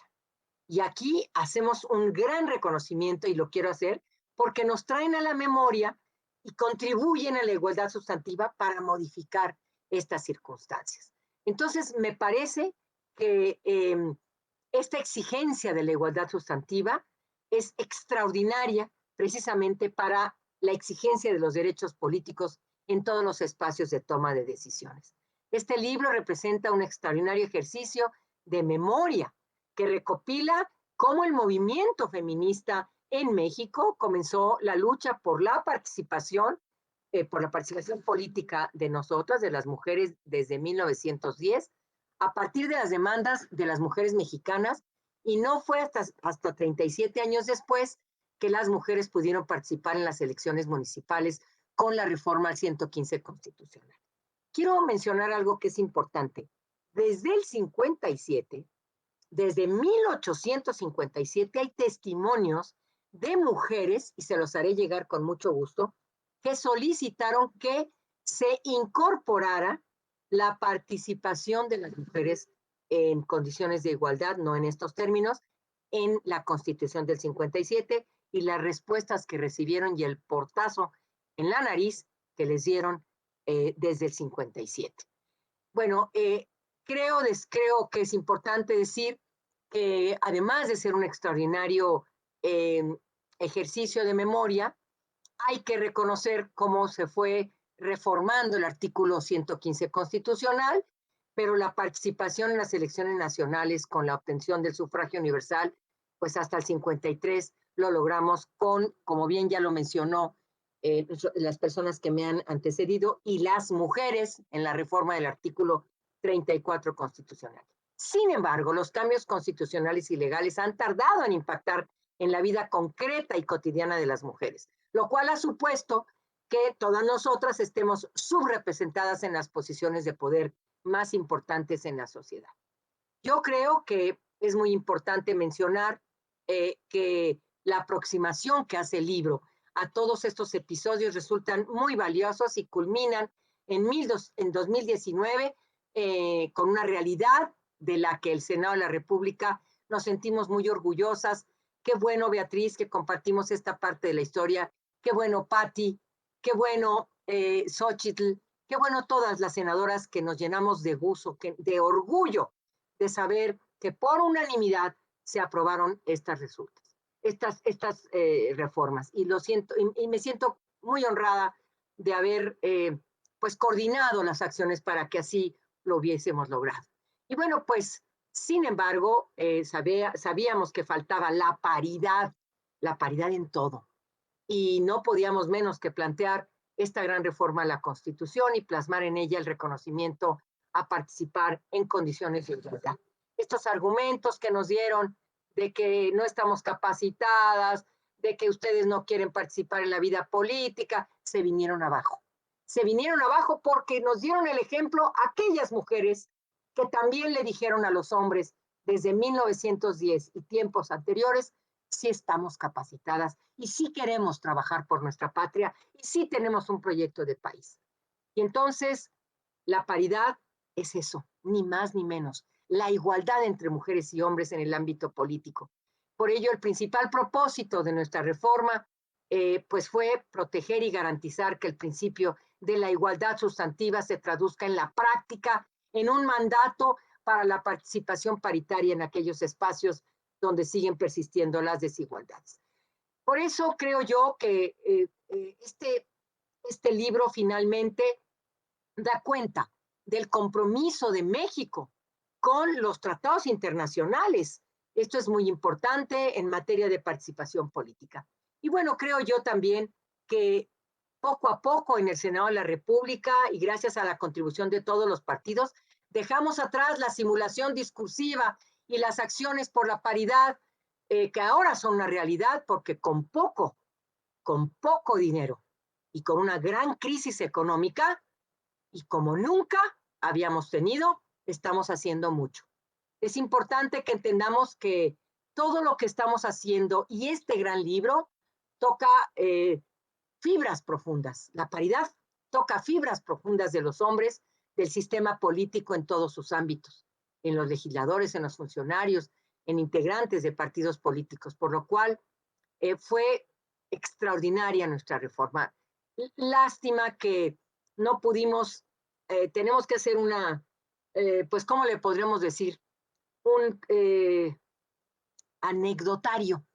Y aquí hacemos un gran reconocimiento, y lo quiero hacer porque nos traen a la memoria y contribuyen a la igualdad sustantiva para modificar estas circunstancias. Entonces, me parece que esta exigencia de la igualdad sustantiva es extraordinaria precisamente para la exigencia de los derechos políticos en todos los espacios de toma de decisiones. Este libro representa un extraordinario ejercicio de memoria que recopila cómo el movimiento feminista en México comenzó la lucha por la participación política de nosotras, de las mujeres, desde 1910, a partir de las demandas de las mujeres mexicanas, y no fue hasta 37 años después que las mujeres pudieron participar en las elecciones municipales con la reforma al 115 constitucional. Quiero mencionar algo que es importante. Desde el 57, desde 1857, hay testimonios de mujeres, y se los haré llegar con mucho gusto, que solicitaron que se incorporara la participación de las mujeres en condiciones de igualdad, no en estos términos, en la Constitución del 57, y las respuestas que recibieron y el portazo en la nariz que les dieron desde el 57. Bueno, creo que es importante decir que además de ser un extraordinario ejercicio de memoria, hay que reconocer cómo se fue reformando el artículo 115 constitucional, pero la participación en las elecciones nacionales con la obtención del sufragio universal, pues hasta el 53 lo logramos con, como bien ya lo mencionó las personas que me han antecedido, y las mujeres en la reforma del artículo 34 constitucional. Sin embargo, los cambios constitucionales y legales han tardado en impactar en la vida concreta y cotidiana de las mujeres, lo cual ha supuesto que todas nosotras estemos subrepresentadas en las posiciones de poder más importantes en la sociedad. Yo creo que es muy importante mencionar que la aproximación que hace el libro a todos estos episodios resultan muy valiosos y culminan en 2019 con una realidad de la que el Senado de la República nos sentimos muy orgullosas. Qué bueno, Beatriz, que compartimos esta parte de la historia. Qué bueno, Patti. Qué bueno, Xóchitl. Qué bueno todas las senadoras que nos llenamos de gozo, de orgullo de saber que por unanimidad se aprobaron estas reformas. Y lo siento, y me siento muy honrada de haber pues coordinado las acciones para que así lo hubiésemos logrado. Y bueno, pues, sin embargo, sabíamos que faltaba la paridad en todo. Y no podíamos menos que plantear esta gran reforma a la Constitución y plasmar en ella el reconocimiento a participar en condiciones de igualdad. Estos argumentos que nos dieron de que no estamos capacitadas, de que ustedes no quieren participar en la vida política, se vinieron abajo. Se vinieron abajo porque nos dieron el ejemplo aquellas mujeres que también le dijeron a los hombres desde 1910 y tiempos anteriores, sí estamos capacitadas y sí queremos trabajar por nuestra patria y sí tenemos un proyecto de país. Y entonces, la paridad es eso, ni más ni menos, la igualdad entre mujeres y hombres en el ámbito político. Por ello, el principal propósito de nuestra reforma pues fue proteger y garantizar que el principio de la igualdad sustantiva se traduzca en la práctica, en un mandato para la participación paritaria en aquellos espacios donde siguen persistiendo las desigualdades. Por eso creo yo que este libro finalmente da cuenta del compromiso de México con los tratados internacionales. Esto es muy importante en materia de participación política. Y bueno, creo yo también que poco a poco en el Senado de la República y gracias a la contribución de todos los partidos, dejamos atrás la simulación discursiva y las acciones por la paridad que ahora son una realidad porque con poco dinero y con una gran crisis económica y como nunca habíamos tenido, estamos haciendo mucho. Es importante que entendamos que todo lo que estamos haciendo y este gran libro toca fibras profundas. La paridad toca fibras profundas de los hombres, del sistema político en todos sus ámbitos, en los legisladores, en los funcionarios, en integrantes de partidos políticos, por lo cual fue extraordinaria nuestra reforma. Lástima que no pudimos, tenemos que hacer una, pues, ¿cómo le podríamos decir? Un anecdotario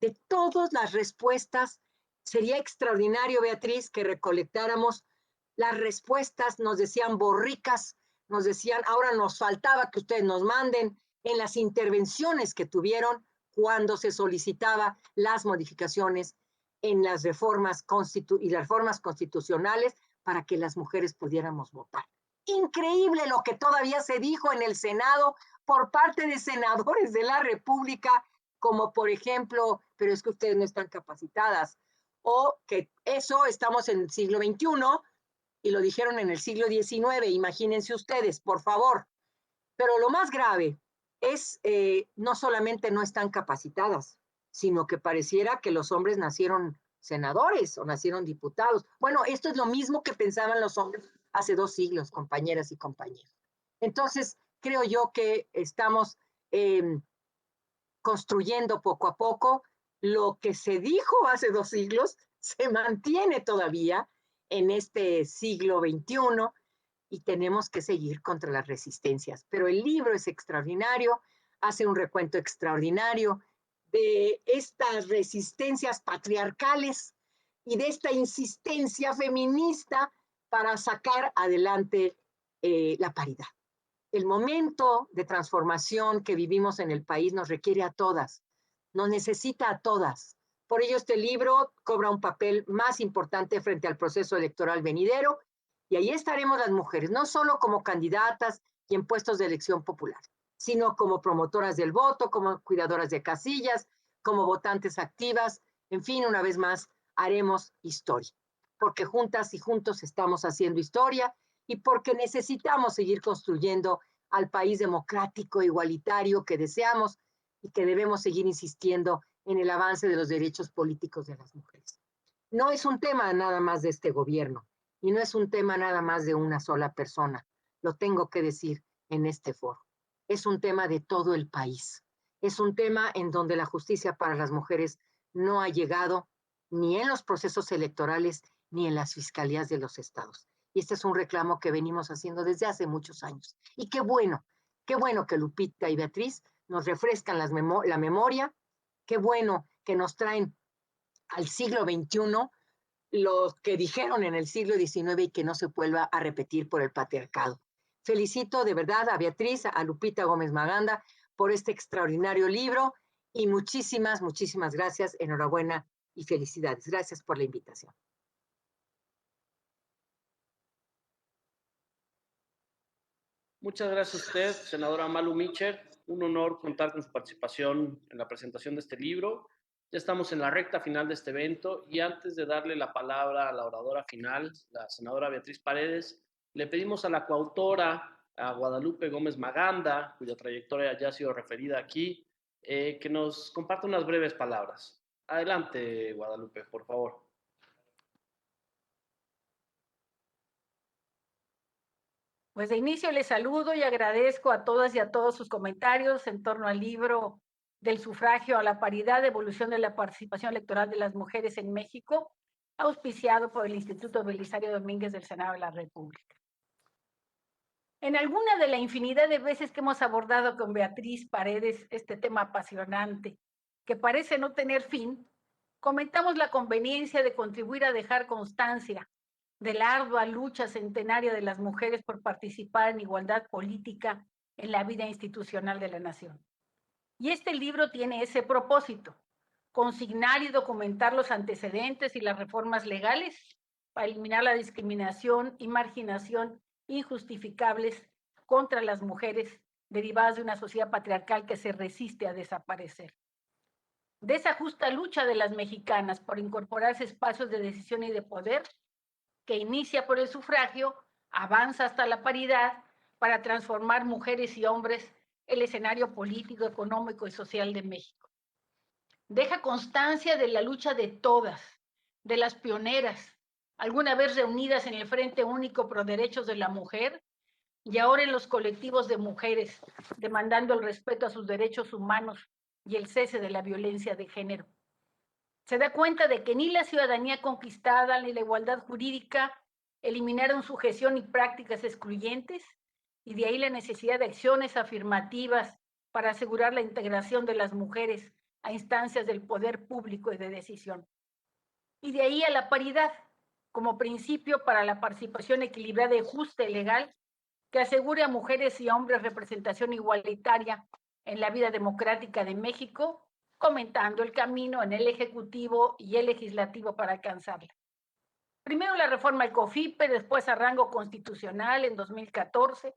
de todas las respuestas. Sería extraordinario, Beatriz, que recolectáramos las respuestas, nos decían borricas, nos decían, ahora nos faltaba que ustedes nos manden en las intervenciones que tuvieron cuando se solicitaba las modificaciones en las reformas y las reformas constitucionales para que las mujeres pudiéramos votar. Increíble lo que todavía se dijo en el Senado por parte de senadores de la República, como por ejemplo, pero es que ustedes no están capacitadas, o que eso estamos en el siglo XXI y lo dijeron en el siglo XIX, imagínense ustedes, por favor. Pero lo más grave es no solamente no están capacitadas, sino que pareciera que los hombres nacieron senadores o nacieron diputados. Bueno, esto es lo mismo que pensaban los hombres hace 2 siglos, compañeras y compañeros. Entonces, creo yo que estamos construyendo poco a poco lo que se dijo hace 2 siglos, se mantiene todavía en este siglo XXI y tenemos que seguir contra las resistencias. Pero el libro es extraordinario, hace un recuento extraordinario de estas resistencias patriarcales y de esta insistencia feminista para sacar adelante la paridad. El momento de transformación que vivimos en el país nos requiere a todas, nos necesita a todas. Por ello, este libro cobra un papel más importante frente al proceso electoral venidero y ahí estaremos las mujeres, no solo como candidatas, y en puestos de elección popular, sino como promotoras del voto, como cuidadoras de casillas, como votantes activas. En fin, una vez más, haremos historia, porque juntas y juntos estamos haciendo historia y porque necesitamos seguir construyendo al país democrático, igualitario que deseamos y que debemos seguir insistiendo en el avance de los derechos políticos de las mujeres. No es un tema nada más de este gobierno y no es un tema nada más de una sola persona, lo tengo que decir en este foro. Es un tema de todo el país. Es un tema en donde la justicia para las mujeres no ha llegado ni en los procesos electorales ni en las fiscalías de los estados. Y este es un reclamo que venimos haciendo desde hace muchos años. Y qué bueno que Lupita y Beatriz nos refrescan la memoria, qué bueno que nos traen al siglo XXI lo que dijeron en el siglo XIX y que no se vuelva a repetir por el patriarcado. Felicito de verdad a Beatriz, a Lupita Gómez Maganda por este extraordinario libro y muchísimas, muchísimas gracias, enhorabuena y felicidades. Gracias por la invitación. Muchas gracias a usted, senadora Malu Mitchell. Un honor contar con su participación en la presentación de este libro. Ya estamos en la recta final de este evento y antes de darle la palabra a la oradora final, la senadora Beatriz Paredes, le pedimos a la coautora, a Guadalupe Gómez Maganda, cuya trayectoria ya ha sido referida aquí, que nos comparta unas breves palabras. Adelante, Guadalupe, por favor. Pues de inicio les saludo y agradezco a todas y a todos sus comentarios en torno al libro del sufragio a la paridad, evolución de la participación electoral de las mujeres en México, auspiciado por el Instituto Belisario Domínguez del Senado de la República. En alguna de la infinidad de veces que hemos abordado con Beatriz Paredes este tema apasionante, que parece no tener fin, comentamos la conveniencia de contribuir a dejar constancia de la ardua lucha centenaria de las mujeres por participar en igualdad política en la vida institucional de la nación. Y este libro tiene ese propósito, consignar y documentar los antecedentes y las reformas legales para eliminar la discriminación y marginación injustificables contra las mujeres derivadas de una sociedad patriarcal que se resiste a desaparecer. De esa justa lucha de las mexicanas por incorporarse a espacios de decisión y de poder, que inicia por el sufragio, avanza hasta la paridad para transformar mujeres y hombres el escenario político, económico y social de México. Deja constancia de la lucha de todas, de las pioneras, alguna vez reunidas en el Frente Único Pro Derechos de la Mujer y ahora en los colectivos de mujeres, demandando el respeto a sus derechos humanos y el cese de la violencia de género. Se da cuenta de que ni la ciudadanía conquistada ni la igualdad jurídica eliminaron sujeción y prácticas excluyentes, y de ahí la necesidad de acciones afirmativas para asegurar la integración de las mujeres a instancias del poder público y de decisión. Y de ahí a la paridad, como principio para la participación equilibrada y justa y legal que asegure a mujeres y hombres representación igualitaria en la vida democrática de México, comentando el camino en el Ejecutivo y el Legislativo para alcanzarla. Primero la reforma al COFIPE, después a rango constitucional en 2014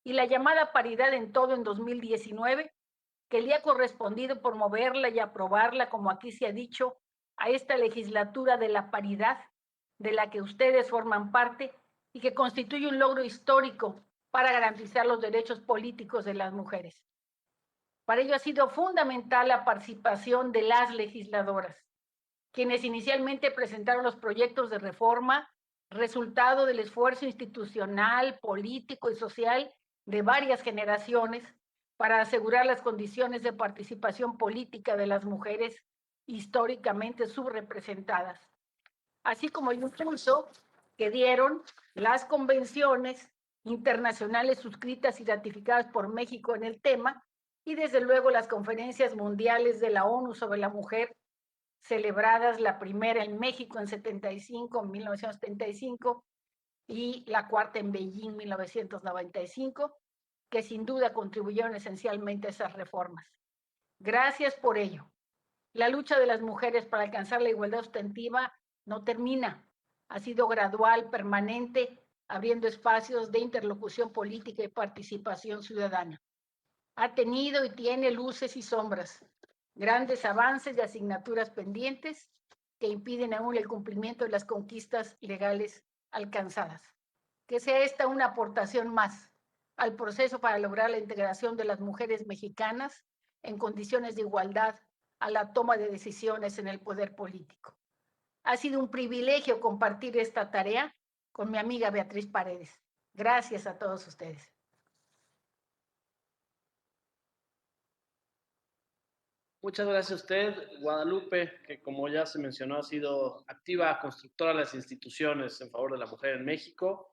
y la llamada paridad en todo en 2019, que le ha correspondido promoverla y aprobarla, como aquí se ha dicho, a esta legislatura de la paridad, de la que ustedes forman parte y que constituye un logro histórico para garantizar los derechos políticos de las mujeres. Para ello ha sido fundamental la participación de las legisladoras, quienes inicialmente presentaron los proyectos de reforma, resultado del esfuerzo institucional, político y social de varias generaciones para asegurar las condiciones de participación política de las mujeres históricamente subrepresentadas, así como el impulso que dieron las convenciones internacionales suscritas y ratificadas por México en el tema, y desde luego las conferencias mundiales de la ONU sobre la mujer, celebradas la primera en México en 1975, y la cuarta en Beijing en 1995, que sin duda contribuyeron esencialmente a esas reformas. Gracias por ello. La lucha de las mujeres para alcanzar la igualdad sustantiva no termina, ha sido gradual, permanente abriendo espacios de interlocución política y participación ciudadana. Ha tenido y tiene luces y sombras, grandes avances y asignaturas pendientes que impiden aún el cumplimiento de las conquistas legales alcanzadas. Que sea esta una aportación más al proceso para lograr la integración de las mujeres mexicanas en condiciones de igualdad a la toma de decisiones en el poder político. Ha sido un privilegio compartir esta tarea con mi amiga Beatriz Paredes. Gracias a todos ustedes. Muchas gracias a usted, Guadalupe, que como ya se mencionó, ha sido activa constructora de las instituciones en favor de la mujer en México.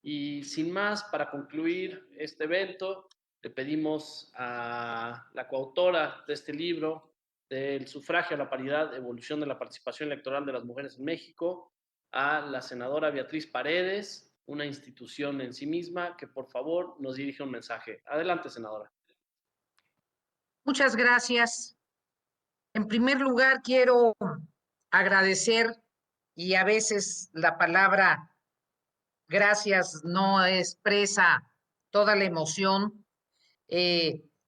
Y sin más, para concluir este evento, le pedimos a la coautora de este libro, del sufragio a la paridad, evolución de la participación electoral de las mujeres en México, a la senadora Beatriz Paredes, una institución en sí misma, que por favor nos dirija un mensaje. Adelante, senadora. Muchas gracias. En primer lugar, quiero agradecer, y a veces la palabra gracias no expresa toda la emoción,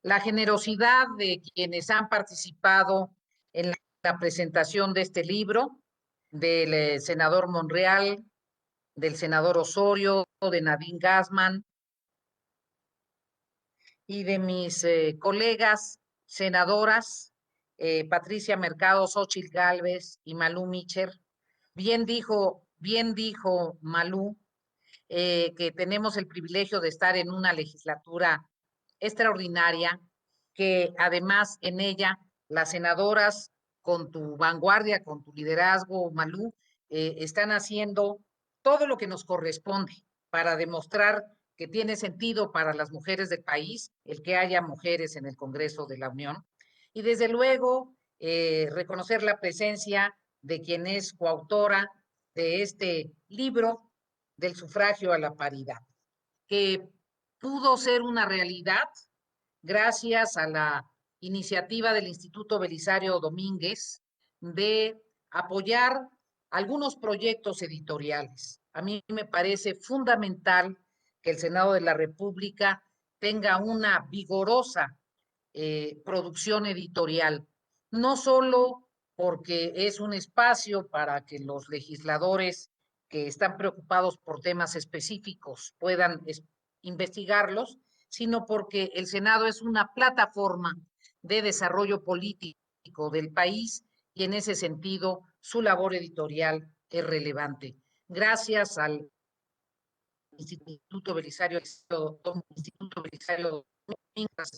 la generosidad de quienes han participado en la presentación de este libro, del senador Monreal, del senador Osorio, de Nadine Gassman y de mis colegas senadoras, Patricia Mercado, Xóchitl Gálvez y Malú Micher. Bien dijo Malú, que tenemos el privilegio de estar en una legislatura extraordinaria, que además en ella las senadoras, con tu vanguardia, con tu liderazgo, Malú, están haciendo todo lo que nos corresponde para demostrar que tiene sentido para las mujeres del país el que haya mujeres en el Congreso de la Unión. Y desde luego, reconocer la presencia de quien es coautora de este libro del sufragio a la paridad, que pudo ser una realidad gracias a la iniciativa del Instituto Belisario Domínguez de apoyar algunos proyectos editoriales. A mí me parece fundamental que el Senado de la República tenga una vigorosa producción editorial, no solo porque es un espacio para que los legisladores que están preocupados por temas específicos puedan investigarlos, sino porque el Senado es una plataforma de desarrollo político del país y en ese sentido su labor editorial es relevante. Gracias al Instituto Belisario Domínguez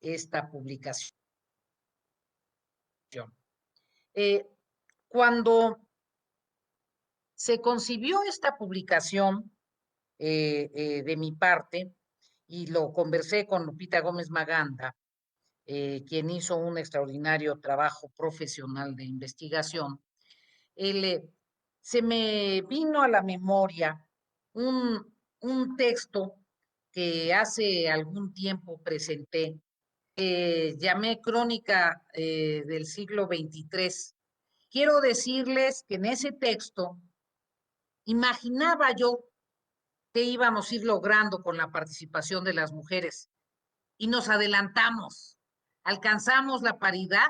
esta publicación. Cuando se concibió esta publicación de mi parte, y lo conversé con Lupita Gómez Maganda, quien hizo un extraordinario trabajo profesional de investigación, se me vino a la memoria un texto que hace algún tiempo presenté, llamé Crónica del siglo XXIII. Quiero decirles que en ese texto imaginaba yo que íbamos a ir logrando con la participación de las mujeres y nos adelantamos. Alcanzamos la paridad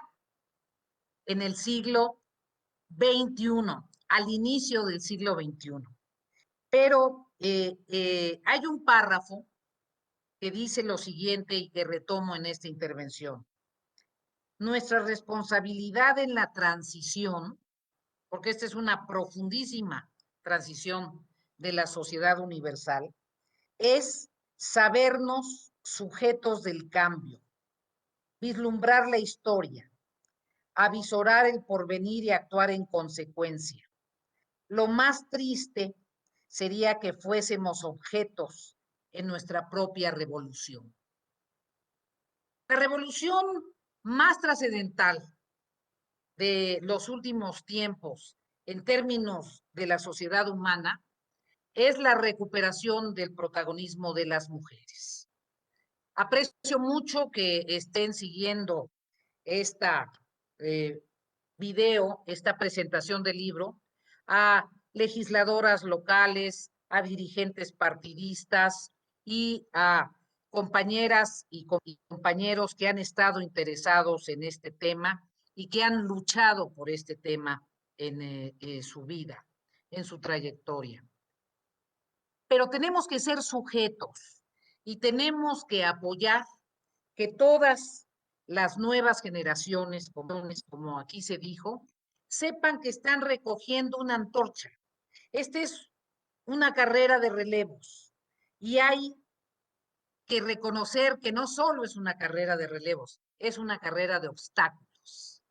en el siglo XXI, al inicio del siglo XXI. Pero hay un párrafo que dice lo siguiente y que retomo en esta intervención. Nuestra responsabilidad en la transición, porque esta es una profundísima transición de la sociedad universal, es sabernos sujetos del cambio, vislumbrar la historia, avisorar el porvenir y actuar en consecuencia. Lo más triste sería que fuésemos objetos en nuestra propia revolución. La revolución más trascendental de los últimos tiempos en términos de la sociedad humana es la recuperación del protagonismo de las mujeres. Aprecio mucho que estén siguiendo esta esta presentación del libro, a legisladoras locales, a dirigentes partidistas y a compañeras y compañeros que han estado interesados en este tema y que han luchado por este tema en su vida, en su trayectoria. Pero tenemos que ser sujetos y tenemos que apoyar que todas las nuevas generaciones, como aquí se dijo, sepan que están recogiendo una antorcha. Esta es una carrera de relevos y hay que reconocer que no solo es una carrera de relevos, es una carrera de obstáculos.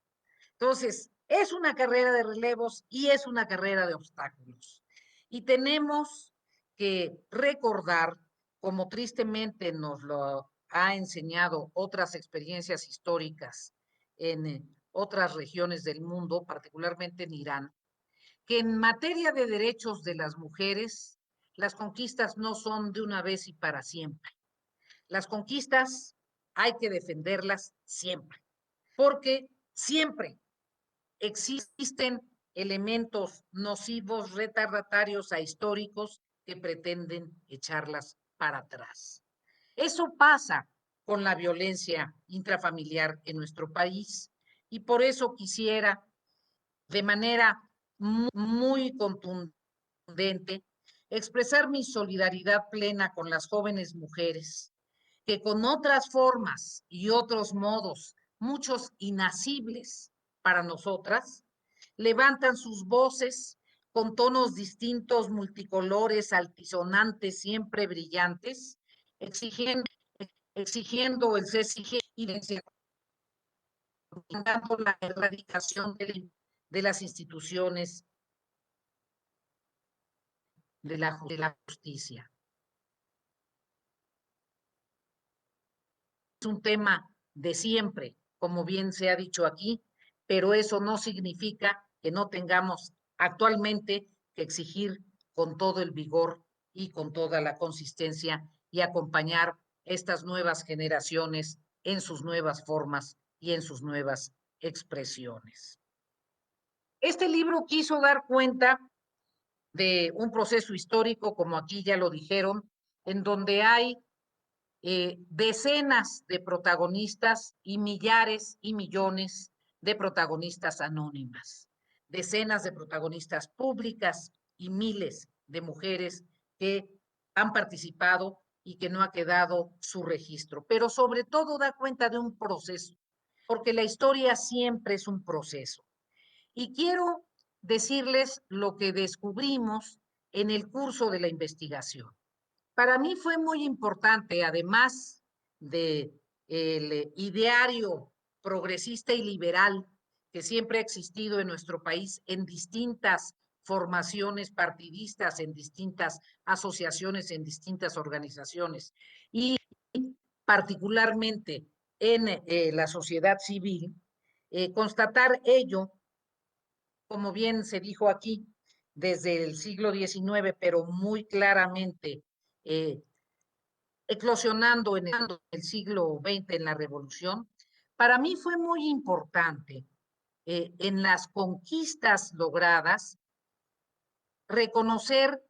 Entonces, es una carrera de relevos y es una carrera de obstáculos. Y tenemos que recordar, como tristemente nos lo ha enseñado otras experiencias históricas en otras regiones del mundo, particularmente en Irán, que en materia de derechos de las mujeres, las conquistas no son de una vez y para siempre. Las conquistas hay que defenderlas siempre, porque siempre existen elementos nocivos, retardatarios a históricos que pretenden echarlas para atrás. Eso pasa con la violencia intrafamiliar en nuestro país y por eso quisiera de manera muy contundente expresar mi solidaridad plena con las jóvenes mujeres que con otras formas y otros modos, muchos inasibles para nosotras, levantan sus voces con tonos distintos, multicolores, altisonantes, siempre brillantes, exigiendo el cese y la erradicación de las instituciones de la justicia. Es un tema de siempre, como bien se ha dicho aquí, pero eso no significa que no tengamos actualmente que exigir con todo el vigor y con toda la consistencia y acompañar estas nuevas generaciones en sus nuevas formas y en sus nuevas expresiones. Este libro quiso dar cuenta de un proceso histórico, como aquí ya lo dijeron, en donde hay decenas de protagonistas y millares y millones de protagonistas anónimas, decenas de protagonistas públicas y miles de mujeres que han participado y que no ha quedado su registro, pero sobre todo da cuenta de un proceso, porque la historia siempre es un proceso. Y quiero decirles lo que descubrimos en el curso de la investigación. Para mí fue muy importante, además de el ideario progresista y liberal que siempre ha existido en nuestro país en distintas formaciones partidistas, en distintas asociaciones, en distintas organizaciones y particularmente en la sociedad civil, constatar ello, como bien se dijo aquí, desde el siglo XIX, pero muy claramente eclosionando en el siglo XX en la Revolución, para mí fue muy importante en las conquistas logradas reconocer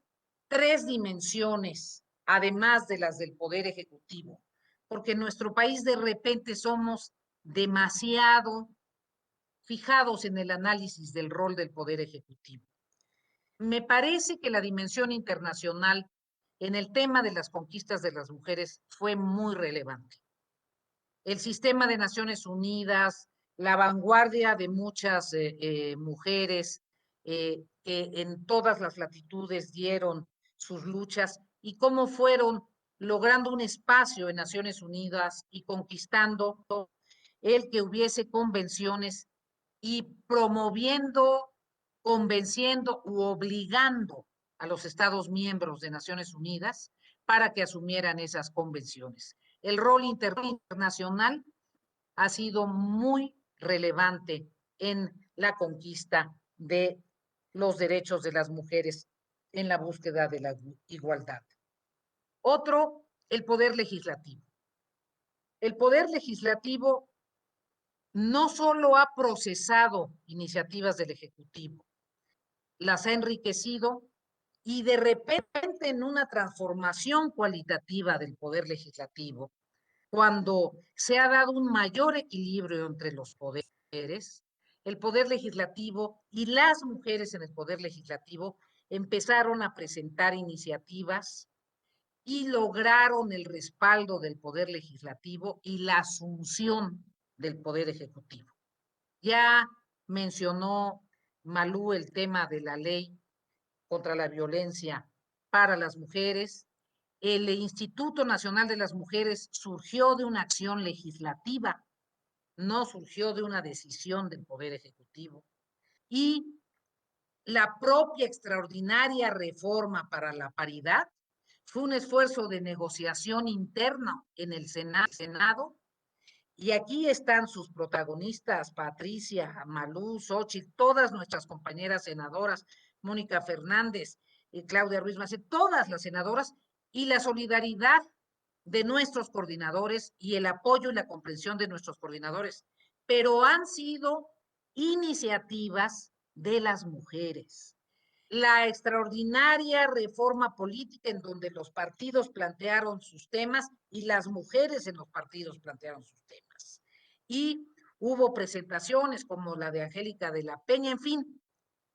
tres dimensiones, además de las del Poder Ejecutivo, porque en nuestro país de repente somos demasiado fijados en el análisis del rol del Poder Ejecutivo. Me parece que la dimensión internacional en el tema de las conquistas de las mujeres fue muy relevante. El sistema de Naciones Unidas, la vanguardia de muchas mujeres que en todas las latitudes dieron sus luchas y cómo fueron logrando un espacio en Naciones Unidas y conquistando el que hubiese convenciones y promoviendo, convenciendo u obligando a los Estados miembros de Naciones Unidas para que asumieran esas convenciones. El rol internacional ha sido muy relevante en la conquista de los derechos de las mujeres en la búsqueda de la igualdad. Otro, el poder legislativo. El poder legislativo no solo ha procesado iniciativas del Ejecutivo, las ha enriquecido y de repente en una transformación cualitativa del poder legislativo, cuando se ha dado un mayor equilibrio entre los poderes, el poder legislativo y las mujeres en el poder legislativo empezaron a presentar iniciativas y lograron el respaldo del poder legislativo y la asunción del poder ejecutivo. Ya mencionó Malú el tema de la ley contra la violencia para las mujeres. El Instituto Nacional de las Mujeres surgió de una acción legislativa, no surgió de una decisión del Poder Ejecutivo. Y la propia extraordinaria reforma para la paridad fue un esfuerzo de negociación interno en el Senado. Y aquí están sus protagonistas, Patricia, Malú, Xochitl, todas nuestras compañeras senadoras, Mónica Fernández, Claudia Ruiz Massieu, todas las senadoras, y la solidaridad de nuestros coordinadores y el apoyo y la comprensión de nuestros coordinadores. Pero han sido iniciativas de las mujeres. La extraordinaria reforma política en donde los partidos plantearon sus temas y las mujeres en los partidos plantearon sus temas. Y hubo presentaciones como la de Angélica de la Peña, en fin.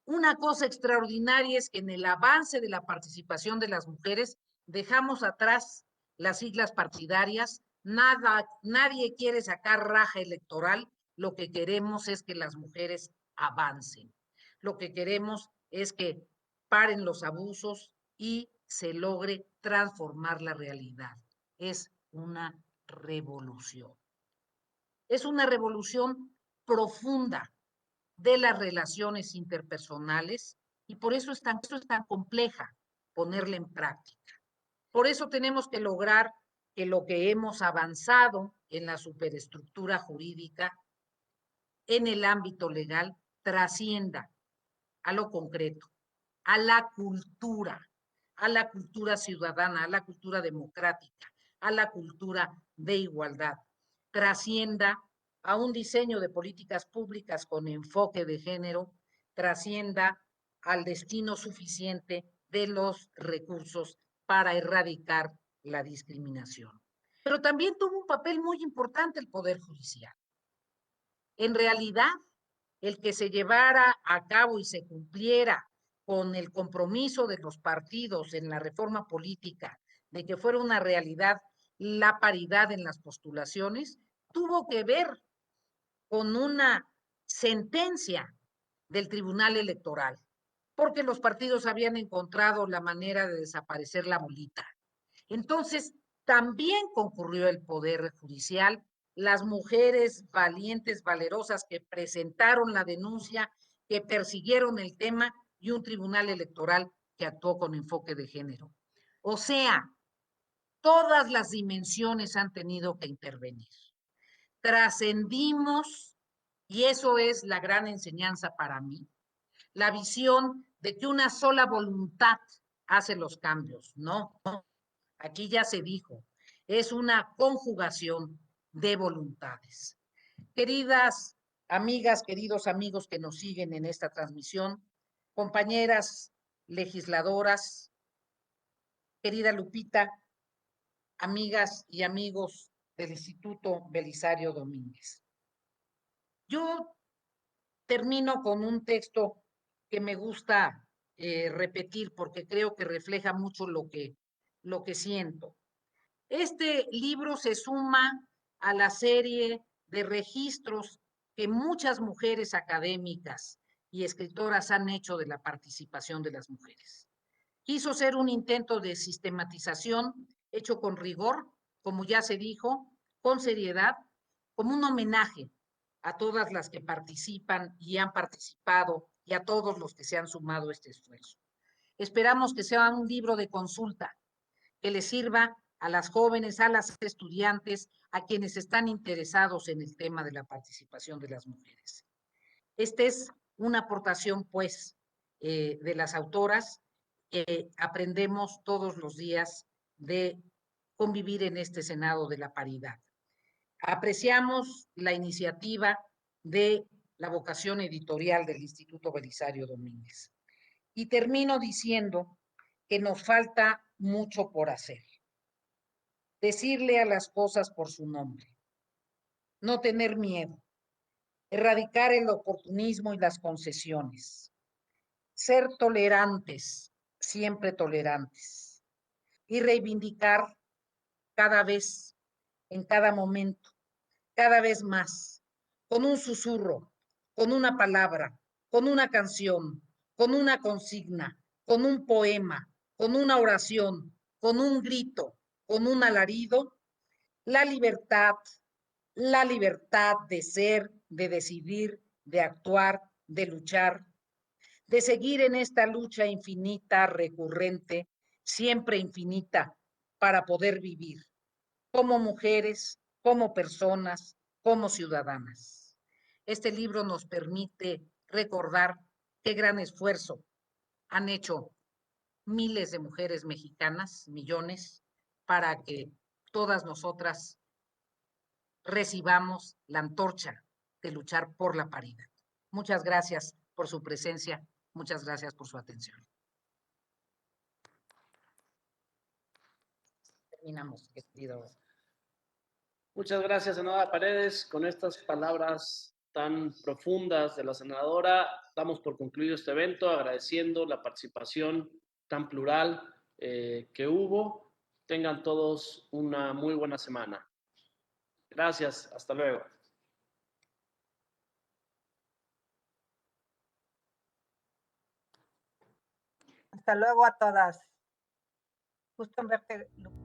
Una cosa extraordinaria es que en el avance de la participación de las mujeres dejamos atrás las siglas partidarias, nadie quiere sacar raja electoral, lo que queremos es que las mujeres avancen. Lo que queremos es que paren los abusos y se logre transformar la realidad. Es una revolución. Es una revolución profunda de las relaciones interpersonales y por eso es tan compleja ponerla en práctica. Por eso tenemos que lograr que lo que hemos avanzado en la superestructura jurídica, en el ámbito legal, trascienda a lo concreto, a la cultura ciudadana, a la cultura democrática, a la cultura de igualdad, trascienda a un diseño de políticas públicas con enfoque de género, trascienda al destino suficiente de los recursos para erradicar la discriminación. Pero también tuvo un papel muy importante el Poder Judicial. En realidad, el que se llevara a cabo y se cumpliera con el compromiso de los partidos en la reforma política de que fuera una realidad la paridad en las postulaciones, tuvo que ver con una sentencia del Tribunal Electoral, porque los partidos habían encontrado la manera de desaparecer la bolita. Entonces, también concurrió el Poder Judicial, las mujeres valientes, valerosas que presentaron la denuncia, que persiguieron el tema y un tribunal electoral que actuó con enfoque de género. O sea, todas las dimensiones han tenido que intervenir. Trascendimos, y eso es la gran enseñanza para mí, la visión de que una sola voluntad hace los cambios. No, aquí ya se dijo, es una conjugación de voluntades. Queridas amigas, queridos amigos que nos siguen en esta transmisión, compañeras legisladoras, querida Lupita, amigas y amigos del Instituto Belisario Domínguez. Yo termino con un texto que me gusta repetir porque creo que refleja mucho lo que siento. Este libro se suma a la serie de registros que muchas mujeres académicas y escritoras han hecho de la participación de las mujeres. Quiso ser un intento de sistematización hecho con rigor, como ya se dijo, con seriedad, como un homenaje a todas las que participan y han participado y a todos los que se han sumado a este esfuerzo. Esperamos que sea un libro de consulta, que les sirva a las jóvenes, a las estudiantes, a quienes están interesados en el tema de la participación de las mujeres. Esta es una aportación, pues, de las autoras que aprendemos todos los días de convivir en este Senado de la Paridad. Apreciamos la iniciativa de la vocación editorial del Instituto Belisario Domínguez. Y termino diciendo que nos falta mucho por hacer. Decirle a las cosas por su nombre. No tener miedo. Erradicar el oportunismo y las concesiones. Ser tolerantes, siempre tolerantes. Y reivindicar cada vez, en cada momento, cada vez más, con un susurro, con una palabra, con una canción, con una consigna, con un poema, con una oración, con un grito, con un alarido, la libertad de ser, de decidir, de actuar, de luchar, de seguir en esta lucha infinita, recurrente, siempre infinita, para poder vivir como mujeres, como personas, como ciudadanas. Este libro nos permite recordar qué gran esfuerzo han hecho miles de mujeres mexicanas, millones, para que todas nosotras recibamos la antorcha de luchar por la paridad. Muchas gracias por su presencia, muchas gracias por su atención. Terminamos, querido. Muchas gracias, senadora Paredes. Con estas palabras tan profundas de la senadora, damos por concluido este evento, agradeciendo la participación tan plural que hubo. Tengan todos una muy buena semana. Gracias, hasta luego. Hasta luego a todas. Gusto en verte, Lupita.